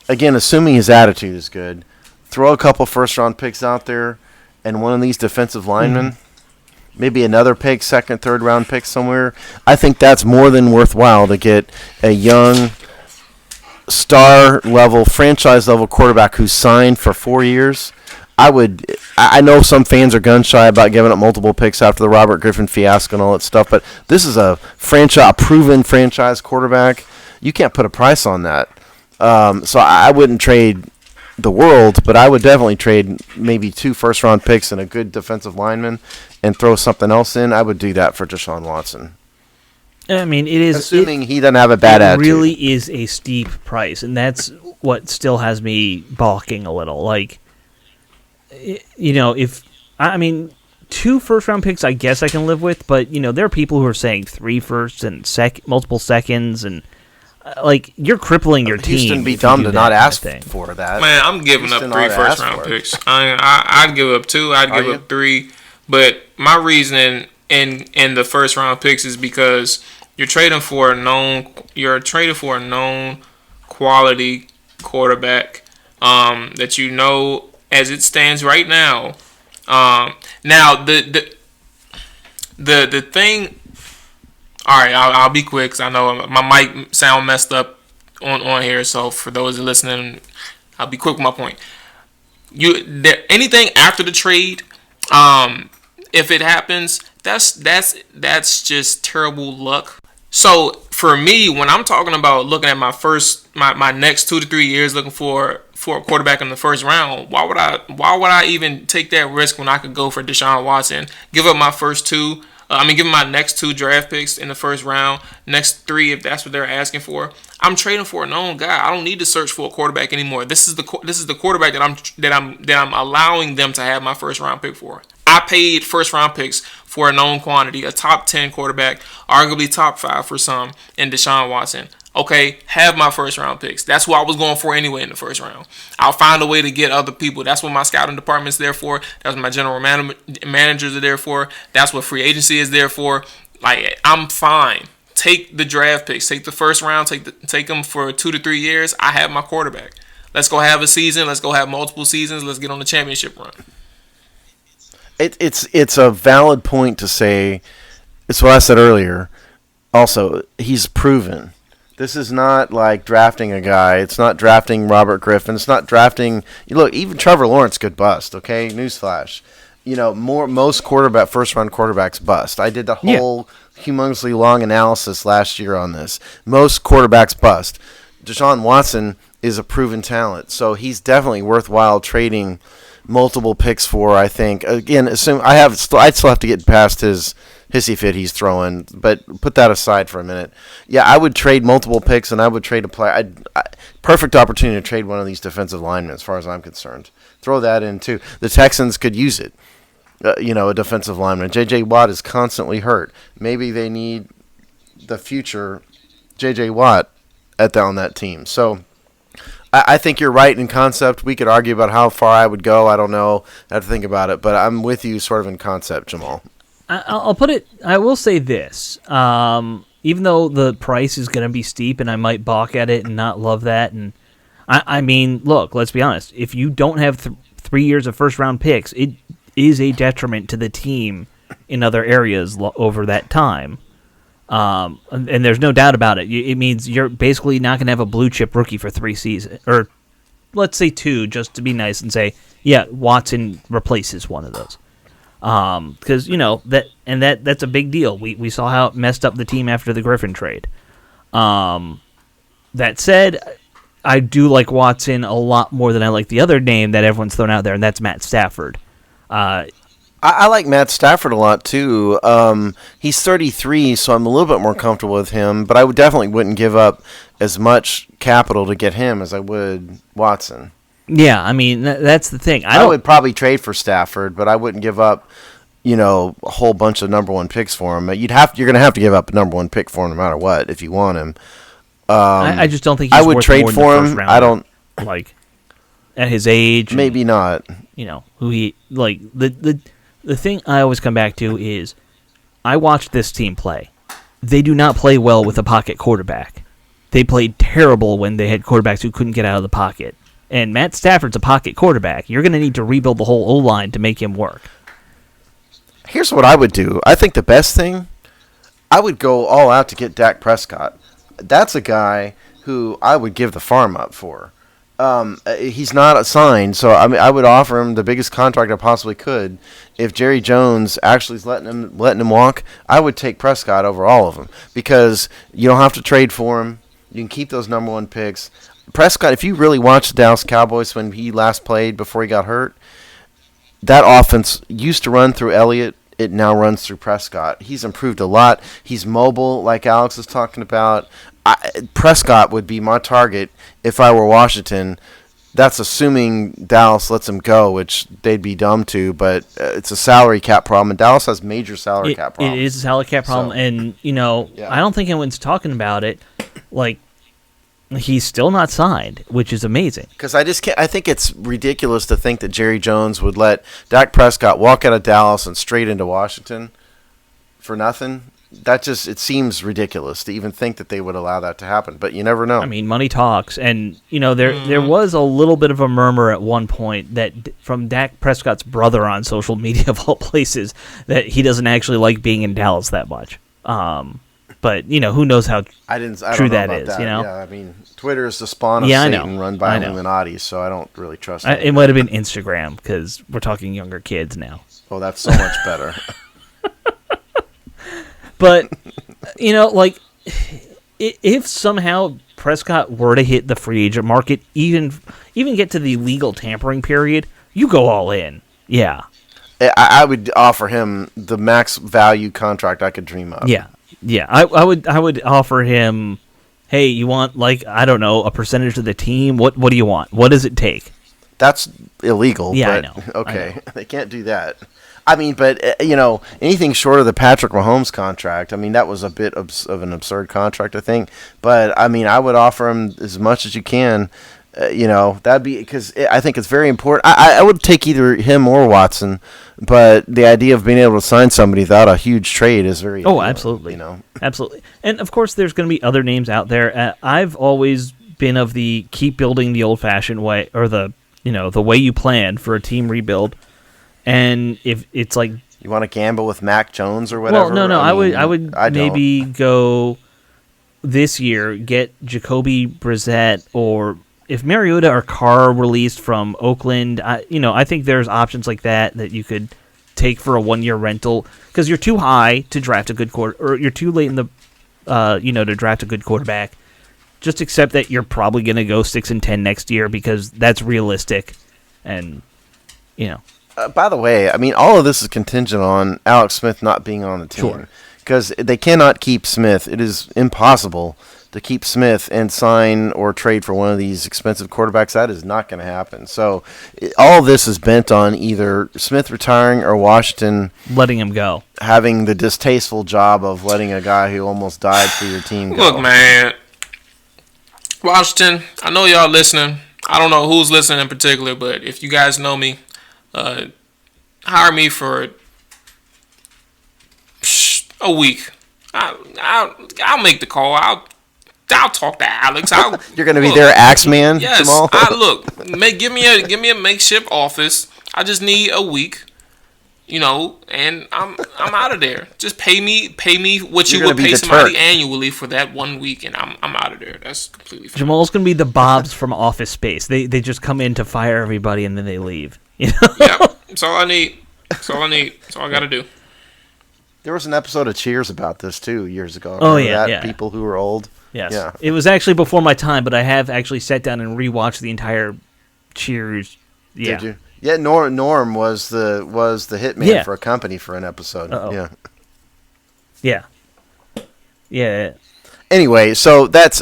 again, assuming his attitude is good, throw a couple first-round picks out there and one of these defensive linemen, maybe another pick, second, third-round pick somewhere. I think that's more than worthwhile to get a young star-level, franchise-level quarterback who's signed for 4 years. I know some fans are gun-shy about giving up multiple picks after the Robert Griffin fiasco and all that stuff, but this is a proven franchise quarterback. You can't put a price on that. So I wouldn't trade the world, but I would definitely trade maybe 2 first-round picks and a good defensive lineman and throw something else in. I would do that for Deshaun Watson. I mean, it is assuming he doesn't have a bad attitude. It really is a steep price, and that's what still has me balking a little. Like, if 2 first-round picks, I guess I can live with, but there are people who are saying 3 firsts and multiple seconds, and you're crippling your team. Houston be dumb to not ask for that. Man, I'm giving up 3 first-round picks. I'd give up 2. I'd give up 3. But my reasoning in the first-round picks is because you're trading for a known quality quarterback that as it stands right now. Now the thing. All right, I'll be quick because I know my mic sound messed up on here. So for those listening, I'll be quick with my point. Anything after the trade, if it happens, that's just terrible luck. So for me, when I'm talking about looking at my next 2 to 3 years looking for a quarterback in the first round, why would I even take that risk when I could go for Deshaun Watson, give up my first 2? Give my next 2 draft picks in the first round, next 3 if that's what they're asking for. I'm trading for a known guy. I don't need to search for a quarterback anymore. This is the quarterback that I'm allowing them to have my first round pick for. I paid first round picks for a known quantity, a top 10 quarterback, arguably top 5 for some, in Deshaun Watson. Okay, have my first round picks. That's what I was going for anyway in the first round. I'll find a way to get other people. That's what my scouting department's there for. That's what my general managers are there for. That's what free agency is there for. I'm fine. Take the draft picks. Take the first round. Take them for 2 to 3 years. I have my quarterback. Let's go have a season. Let's go have multiple seasons. Let's get on the championship run. It's a valid point to say. It's what I said earlier. Also, he's proven. This is not like drafting a guy. It's not drafting Robert Griffin. It's not drafting. Look, even Trevor Lawrence could bust. Okay, newsflash. Most first round quarterbacks bust. I did the whole humongously long analysis last year on this. Most quarterbacks bust. Deshaun Watson is a proven talent, so he's definitely worthwhile trading multiple picks for. I think again, I'd still have to get past his hissy fit he's throwing, but put that aside for a minute. Yeah, I would trade multiple picks, and I would trade a player. Perfect opportunity to trade one of these defensive linemen, as far as I'm concerned. Throw that in too. The Texans could use it. A defensive lineman. J.J. Watt is constantly hurt. Maybe they need the future J.J. Watt on that team. So I think you're right in concept. We could argue about how far I would go. I don't know. I have to think about it. But I'm with you sort of in concept, Jamal. I'll put it. I will say this. Even though the price is going to be steep, and I might balk at it and not love that, and I mean, look, let's be honest. If you don't have 3 years of first-round picks, it is a detriment to the team in other areas over that time. And there's no doubt about it. It means you're basically not going to have a blue-chip rookie for 3 seasons, or let's say 2, just to be nice and say, yeah, Watson replaces one of those. Because that's a big deal. We saw how it messed up the team after the Griffin trade. That said, I do like Watson a lot more than I like the other name that everyone's thrown out there, and that's Matt Stafford. I like Matt Stafford a lot too. He's 33, so I'm a little bit more comfortable with him. But I definitely wouldn't give up as much capital to get him as I would Watson. Yeah, I mean, that's the thing. I would probably trade for Stafford, but I wouldn't give up, a whole bunch of number 1 picks for him. You're going to have to give up a number 1 pick for him no matter what if you want him. I just don't think he's I would worth trade more for than the him. first round. I don't like at his age. Maybe not. Who he like the thing I always come back to is I watched this team play. They do not play well with a pocket quarterback. They played terrible when they had quarterbacks who couldn't get out of the pocket. And Matt Stafford's a pocket quarterback. You're going to need to rebuild the whole O-line to make him work. Here's what I would do. I think the best thing, I would go all out to get Dak Prescott. That's a guy who I would give the farm up for. He's not assigned, so I would offer him the biggest contract I possibly could. If Jerry Jones actually is letting him walk, I would take Prescott over all of them because you don't have to trade for him. You can keep those number 1 picks. Prescott, if you really watched the Dallas Cowboys when he last played before he got hurt, that offense used to run through Elliott. It now runs through Prescott. He's improved a lot. He's mobile, like Alex is talking about. Prescott would be my target if I were Washington. That's assuming Dallas lets him go, which they'd be dumb to, but it's a salary cap problem, and Dallas has major salary cap problems. It is a salary cap problem, and, I don't think anyone's talking about it. Like, he's still not signed, which is amazing. Because I think it's ridiculous to think that Jerry Jones would let Dak Prescott walk out of Dallas and straight into Washington for nothing. It seems ridiculous to even think that they would allow that to happen, but you never know. I mean, money talks, and there was a little bit of a murmur at one point that from Dak Prescott's brother on social media of all places that he doesn't actually like being in Dallas that much. But who knows how true that is? Yeah, I mean, Twitter is the spawn of Satan run by Illuminati, so I don't really trust it. It might have been Instagram because we're talking younger kids now. Oh, that's so much better. But, if somehow Prescott were to hit the free agent market, even get to the legal tampering period, you go all in. Yeah. I would offer him the max value contract I could dream of. Yeah. Yeah. I would offer him, hey, you want, a percentage of the team? What do you want? What does it take? That's illegal. Yeah, but, I know. Okay. They can't do that. I mean, but, anything short of the Patrick Mahomes contract, I mean, that was a bit of an absurd contract, I think. But, I mean, I would offer him as much as you can. That'd be because I think it's very important. I would take either him or Watson, but the idea of being able to sign somebody without a huge trade is very. Oh, absolutely. Absolutely. And, of course, there's going to be other names out there. I've always been of the keep building the old-fashioned way, or the way you plan for a team rebuild. And if it's like you want to gamble with Mac Jones or whatever. Well, no, I would maybe go this year, get Jacoby Brissett, or if Mariota or Carr released from Oakland, I think there's options like that you could take for a 1-year rental because you're too high to draft a good or you're too late in the to draft a good quarterback. Just accept that you're probably going to go 6-10 next year because that's realistic, and By the way, I mean, all of this is contingent on Alex Smith not being on the team. Sure. Because they cannot keep Smith. It is impossible to keep Smith and sign or trade for one of these expensive quarterbacks. That is not going to happen. So all of this is bent on either Smith retiring or Washington letting him go, having the distasteful job of letting a guy who almost died for your team go. Look, man, Washington, I know y'all listening. I don't know who's listening in particular, but if you guys know me, hire me for a week. I'll make the call. I'll talk to Alex. You're going to be their axe man, yes, Jamal? Give me a makeshift office. I just need a week, and I'm out of there. Just pay me what you would pay somebody annually for that 1 week, and I'm out of there. That's completely fine. Jamal's going to be the Bobs from Office Space. They just come in to fire everybody and then they leave. Yep, that's all I need. That's all I got to do. There was an episode of Cheers about this too years ago. Yeah. People who were old. Yes. Yeah. It was actually before my time, but I have actually sat down and rewatched the entire Cheers. Yeah. Did you? Yeah, Norm was the hitman for a company for an episode. Uh-oh. Yeah. Yeah. Anyway, so that's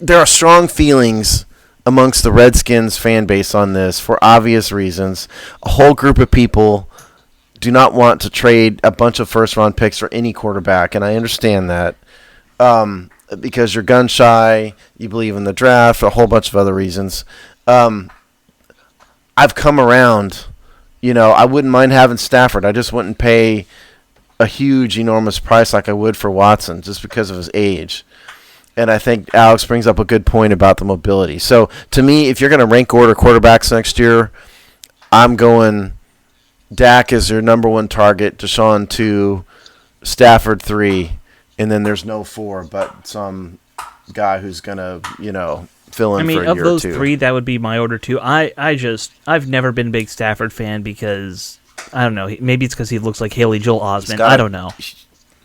there are strong feelings amongst the Redskins fan base on this for obvious reasons. A whole group of people do not want to trade a bunch of first-round picks for any quarterback, and I understand that. Because you're gun shy, you believe in the draft, a whole bunch of other reasons. I've come around. I wouldn't mind having Stafford. I just wouldn't pay a huge, enormous price like I would for Watson just because of his age. And I think Alex brings up a good point about the mobility. So, to me, if you're going to rank order quarterbacks next year, I'm going Dak is your number one target, Deshaun 2, Stafford 3, and then there's no 4, but some guy who's going to, fill in for a year or two. of those 3, that would be my order too. I've never been a big Stafford fan because, I don't know, maybe it's because he looks like Haley Joel Osment. I don't know.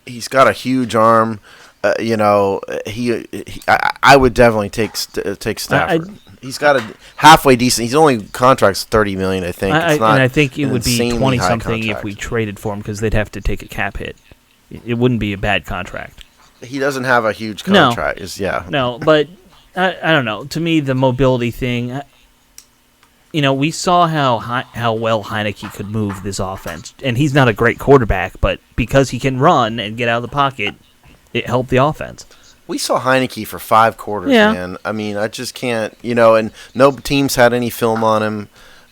He's got a huge arm. I would definitely take Stafford. He's got a halfway decent. He's only contract's $30 million, I think. And I think it would be 20-something if we traded for him because they'd have to take a cap hit. It wouldn't be a bad contract. He doesn't have a huge contract. No, but I don't know. To me, the mobility thing. We saw how well Heineke could move this offense, and he's not a great quarterback, but because he can run and get out of the pocket, it helped the offense. We saw Heineke for 5 quarters, man. I mean, I just can't, and no teams had any film on him.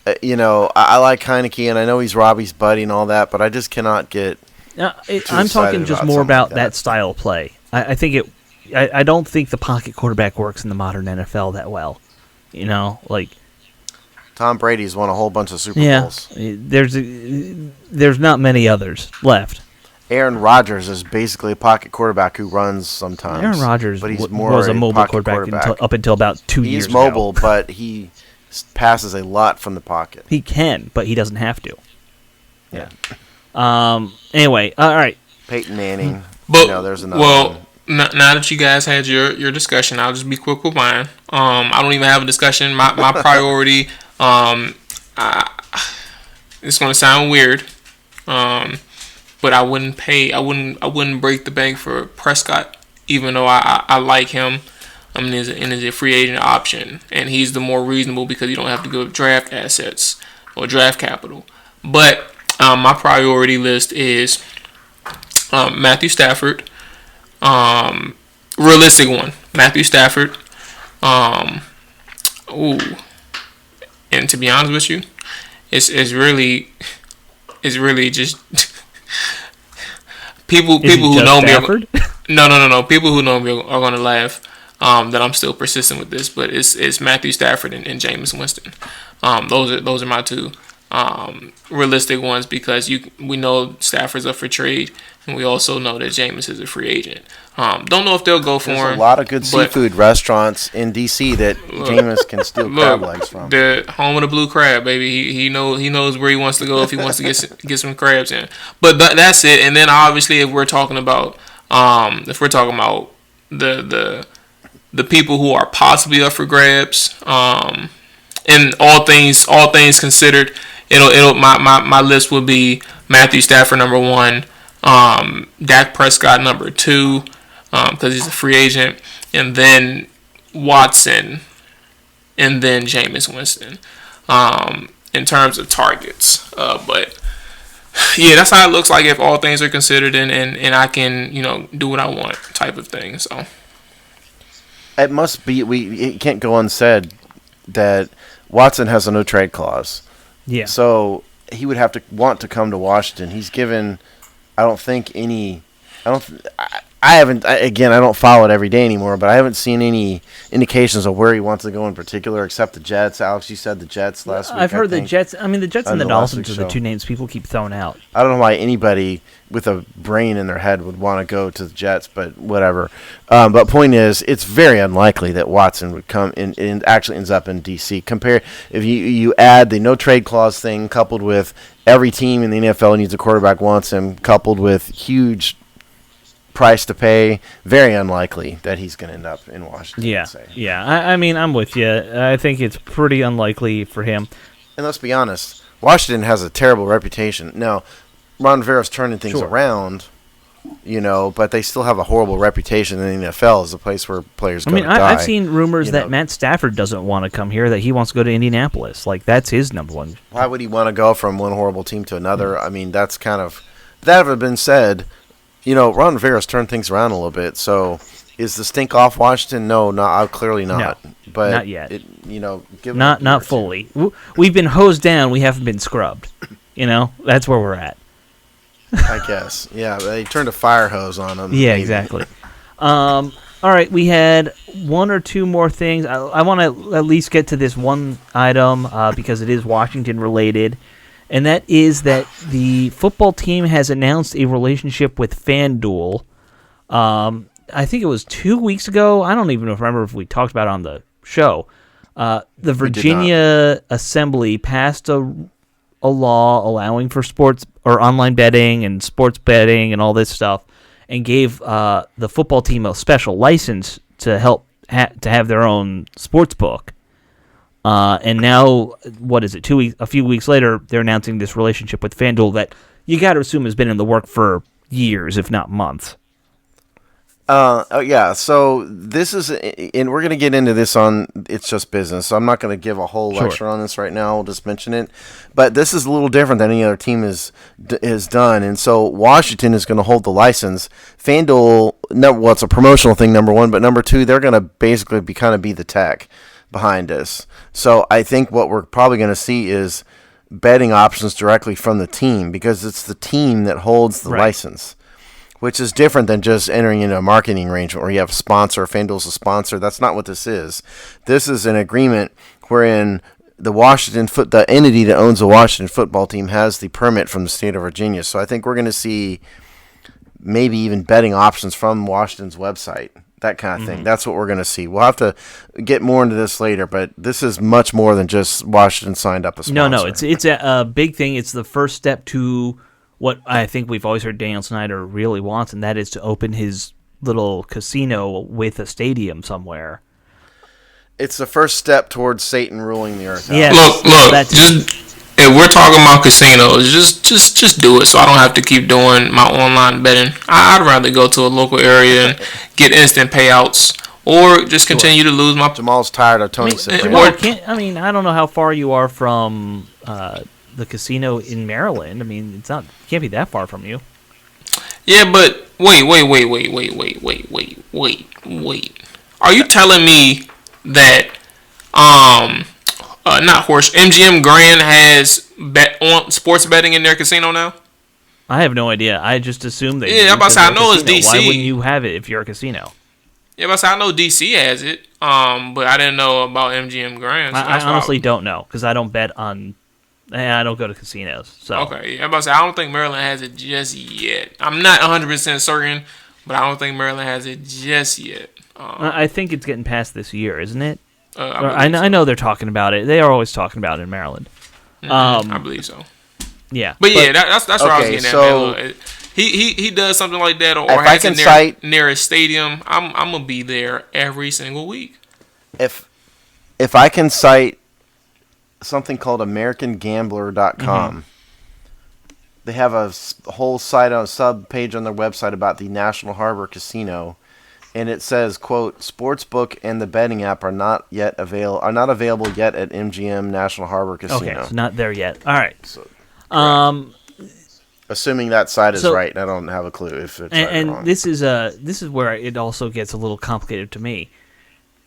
I like Heineke, and I know he's Robbie's buddy and all that, but I just cannot get I'm talking just more about that style of play. I think I don't think the pocket quarterback works in the modern NFL that well. Tom Brady's won a whole bunch of Super Bowls. There's not many others left. Aaron Rodgers is basically a pocket quarterback who runs sometimes. Aaron Rodgers but was a mobile quarterback up until about 2 years ago. He's mobile, but he passes a lot from the pocket. He can, but he doesn't have to. Yeah. Anyway, all right. Peyton Manning. But, there's another one. Now that you guys had your discussion, I'll just be quick with mine. I don't even have a discussion. My priority, it's going to sound weird, but I wouldn't break the bank for Prescott, even though I like him. I mean, is a free agent option, and he's the more reasonable because you don't have to go draft assets or draft capital. But my priority list is Matthew Stafford. Realistic one, Matthew Stafford. And to be honest with you, it's really just people who know Stafford? me. No. People who know me are gonna laugh that I'm still persistent with this, but it's Matthew Stafford and Jameis Winston. Those are my 2 realistic ones because we know Stafford's up for trade, and we also know that Jameis is a free agent. Don't know if they'll go for him. There's a lot of good seafood restaurants in D.C. that Jameis can steal crab legs from. The home of the blue crab, baby. He knows where he wants to go if he wants to get some crabs in. But that's it. And then obviously, if we're talking about the people who are possibly up for grabs, in all things considered, it'll my list would be Matthew Stafford number 1, Dak Prescott number 2, because he's a free agent, and then Watson, and then Jameis Winston, in terms of targets. But yeah, that's how it looks like if all things are considered, and I can do what I want type of thing. So it must be it can't go unsaid that Watson has a no trade clause. Yeah. So he would have to want to come to Washington. He's given, I don't think any. I haven't. Again, I don't follow it every day anymore, but I haven't seen any indications of where he wants to go in particular, except the Jets. Alex, you said the Jets last week. I've heard the Jets. I mean, the Jets and the Dolphins are the two names people keep throwing out. I don't know why anybody with a brain in their head would want to go to the Jets, but whatever. But point is, it's very unlikely that Watson would come in and actually ends up in D.C. Compare if you add the no trade clause thing coupled with every team in the NFL needs a quarterback wants him, coupled with huge price to pay, very unlikely that he's going to end up in Washington. Yeah. I mean, I'm with you. I think it's pretty unlikely for him. And let's be honest, Washington has a terrible reputation. Now, Ron Rivera's turning things around, but they still have a horrible reputation in the NFL as a place where players go to die. I've seen rumors that Matt Stafford doesn't want to come here, that he wants to go to Indianapolis. Like, that's his number one. Why would he want to go from one horrible team to another? I mean, that's kind of – that having been said – Ron Rivera's turned things around a little bit. So, is the stink off Washington? No, clearly not. No, but not yet. Not fully. We've been hosed down. We haven't been scrubbed. That's where we're at. I guess. Yeah, they turned a fire hose on them. Yeah, maybe. Exactly. All right, we had one or two more things. I want to at least get to this one item because it is Washington related. And that is that the football team has announced a relationship with FanDuel. I think it was 2 weeks ago. I don't even remember if we talked about it on the show. The Virginia Assembly passed a law allowing for sports or online betting and sports betting and all this stuff, and gave the football team a special license to help to have their own sports book. And now, what is it? A few weeks later, they're announcing this relationship with FanDuel that you got to assume has been in the work for years, if not months. Yeah. So this is, and we're going to get into this on It's Just Business. So I'm not going to give a whole lecture on this right now. I'll just mention it. But this is a little different than any other team has done. And so Washington is going to hold the license. FanDuel, it's a promotional thing, number one. But number two, they're going to basically be the tech behind this. So I think what we're probably going to see is betting options directly from the team, because it's the team that holds the license, which is different than just entering into a marketing arrangement where you have a sponsor. FanDuel's a sponsor. That's not what this is. This is an agreement wherein the entity that owns the Washington football team has the permit from the state of Virginia. So I think we're going to see maybe even betting options from Washington's website. That kind of thing. That's what we're going to see. We'll have to get more into this later, but this is much more than just Washington signed up a sponsor. No, it's a big thing. It's the first step to what I think we've always heard Daniel Snyder really wants, and that is to open his little casino with a stadium somewhere. It's the first step towards Satan ruling the earth. Yeah. Look. If we're talking about casinos, just do it, so I don't have to keep doing my online betting. I'd rather go to a local area and get instant payouts, or just continue to lose my. Jamal's tired of Tony. I don't know how far you are from the casino in Maryland. I mean, can't be that far from you. Yeah, but wait. Are you telling me that MGM Grand has on sports betting in their casino now? I have no idea. I just assume they. Yeah, I'm about to say I know it's DC. Why wouldn't you have it if you're a casino? Yeah, but I know DC has it. But I didn't know about MGM Grand. So I honestly don't know because I don't bet on. I don't go to casinos. So okay, yeah, I'm about to say I don't think Maryland has it just yet. I'm not 100% certain, but I don't think Maryland has it just yet. I think it's getting passed this year, isn't it? I know they're talking about it. They are always talking about it in Maryland. I believe so. Yeah, but that's where I was getting at. So he does something like that, or has it near a stadium. I'm gonna be there every single week. If I can cite something called AmericanGambler.com. Mm-hmm. They have a whole site on a sub page on their website about the National Harbor Casino, and it says, "quote Sportsbook and the betting app are not available yet at MGM National Harbor Casino." Okay, so not there yet. All right. So, assuming that site is right, and I don't have a clue if it's right or wrong. And this is where it also gets a little complicated to me.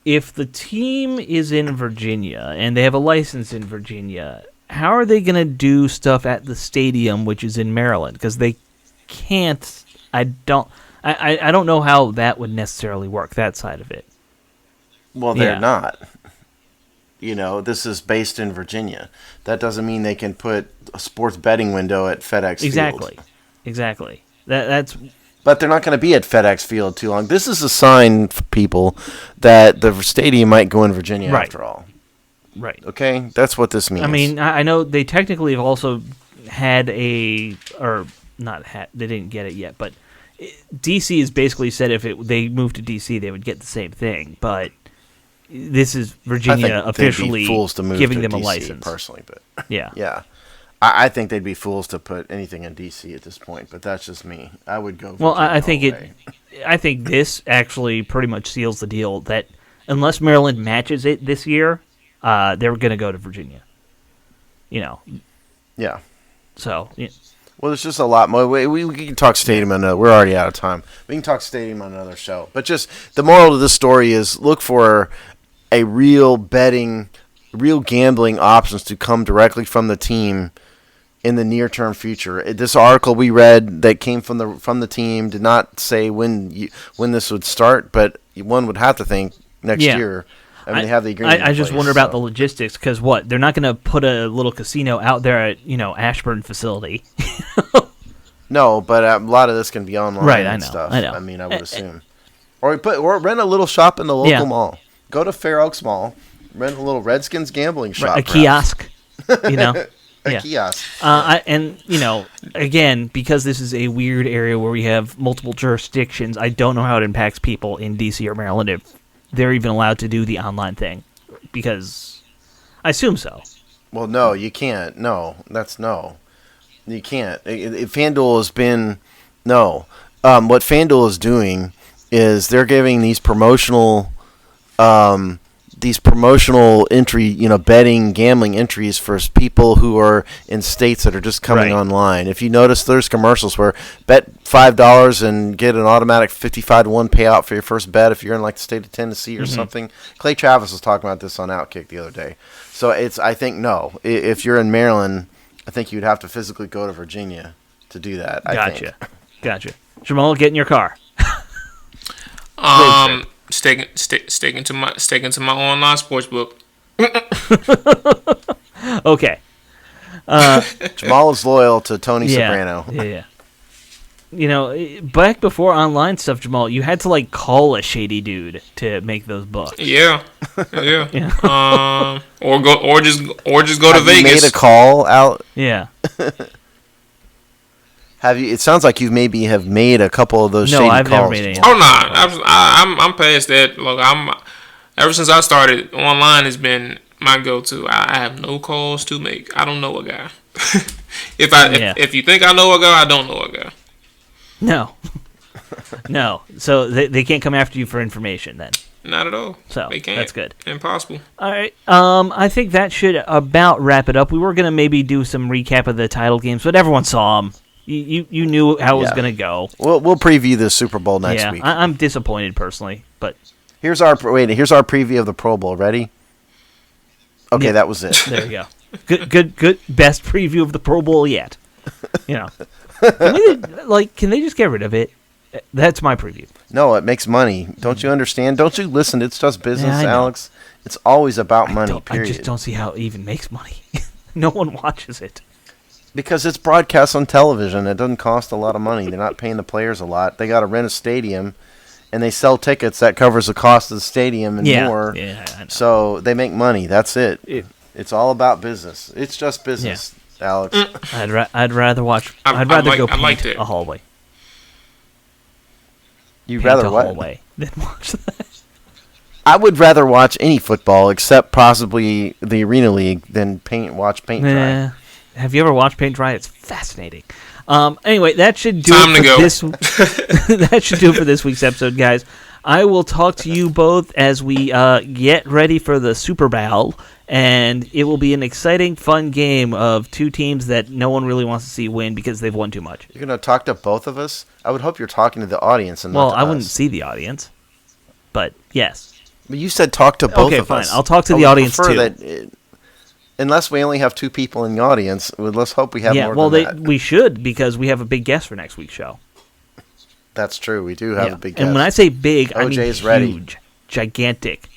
If the team is in Virginia and they have a license in Virginia, how are they going to do stuff at the stadium, which is in Maryland? Because they can't. I don't know how that would necessarily work. That side of it. Well, they're not. This is based in Virginia. That doesn't mean they can put a sports betting window at FedEx Field. Exactly. That's. But they're not going to be at FedEx Field too long. This is a sign for people that the stadium might go in Virginia after all. Right. Okay? That's what this means. I mean, I know they technically have also had they didn't get it yet, but DC has basically said if they moved to DC, they would get the same thing. But this is Virginia officially giving them a license. Personally, but yeah. I think they'd be fools to put anything in DC at this point, but that's just me. I would go Virginia I think this actually pretty much seals the deal that unless Maryland matches it this year, they're going to go to Virginia. Yeah. So, yeah. Well, there's just a lot more. We can talk stadium on another. We're already out of time. We can talk stadium on another show. But just the moral of this story is look for a real gambling options to come directly from the team in the near-term future. This article we read that came from the team did not say when this would start, but one would have to think next year. I mean, they have the agreement. I just wonder about the logistics because they're not going to put a little casino out there at Ashburn facility. No, but a lot of this can be online right, and stuff. I know. I mean, I would assume. Or rent a little shop in the local mall. Go to Fair Oaks Mall, rent a little Redskins gambling shop. A kiosk, A kiosk. Again, because this is a weird area where we have multiple jurisdictions, I don't know how it impacts people in D.C. or Maryland if they're even allowed to do the online thing. Because I assume so. Well, no, you can't. No, you can't. FanDuel has been what FanDuel is doing is they're giving these promotional entry, betting, gambling entries for people who are in states that are just coming online. If you notice, there's commercials where bet $5 and get an automatic 55-1 payout for your first bet if you're in like the state of Tennessee or something. Clay Travis was talking about this on Outkick the other day. So if you're in Maryland, I think you'd have to physically go to Virginia to do that. Gotcha. Jamal, get in your car. Sticking to my online sports book. Okay. Jamal is loyal to Tony Soprano. Yeah. Back before online stuff, Jamal, you had to call a shady dude to make those books. Yeah. Or just go to Vegas. You made a call out. Yeah. Have you? It sounds like you maybe have made a couple of those shady calls. No, I've never made any. Oh no, I'm past that. Look, ever since I started online, has been my go-to. I have no calls to make. I don't know a guy. If you think I know a guy, I don't know a guy. No. So they can't come after you for information then. Not at all. So they can't. That's good. Impossible. All right. I think that should about wrap it up. We were gonna maybe do some recap of the title games, but everyone saw them. You knew how it was going to go. We'll preview the Super Bowl next week. I'm disappointed personally, but here's our preview of the Pro Bowl. Ready? Okay, that was it. There you go. Good. Best preview of the Pro Bowl yet. Can they just get rid of it? That's my preview. No, it makes money. Don't you understand? Don't you listen? It's just business, Alex. It's always about money. Period. I just don't see how it even makes money. No one watches it. Because it's broadcast on television. It doesn't cost a lot of money. They're not paying the players a lot. They got to rent a stadium, and they sell tickets that covers the cost of the stadium and more. Yeah, I know. So they make money. That's it. It's all about business. It's just business, Alex. I'd rather watch. I'd rather go paint a hallway. You'd rather what? Hallway than watch that. I would rather watch any football except possibly the Arena League than watch paint dry. Have you ever watched paint dry? It's fascinating. Anyway, that should do that should do it for this week's episode, guys. I will talk to you both as we get ready for the Super Bowl, and it will be an exciting, fun game of two teams that no one really wants to see win because they've won too much. You're going to talk to both of us? I would hope you're talking to the audience and not to us. Well, I wouldn't see the audience, but yes. But you said talk to both of us. Okay, fine. I'll talk to the audience too. That unless we only have two people in the audience, let's hope we have more than that. We should, because we have a big guest for next week's show. That's true. We do have a big guest. And when I say big, I mean OJ's huge, ready. Gigantic.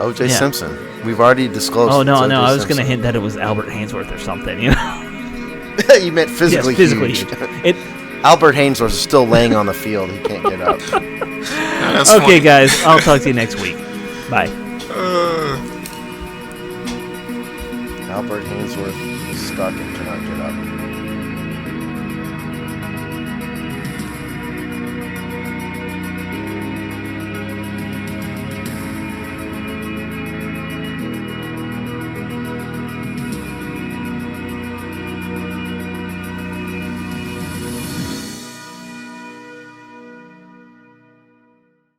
O.J. Simpson. We've already disclosed. Oh, no. I was going to hint that it was Albert Hainsworth or something. You meant physically, yes, physically huge. Albert Hainsworth is still laying on the field. He can't get up. Okay, guys. I'll talk to you next week. Bye. Albert Hainsworth is stuck and cannot get up.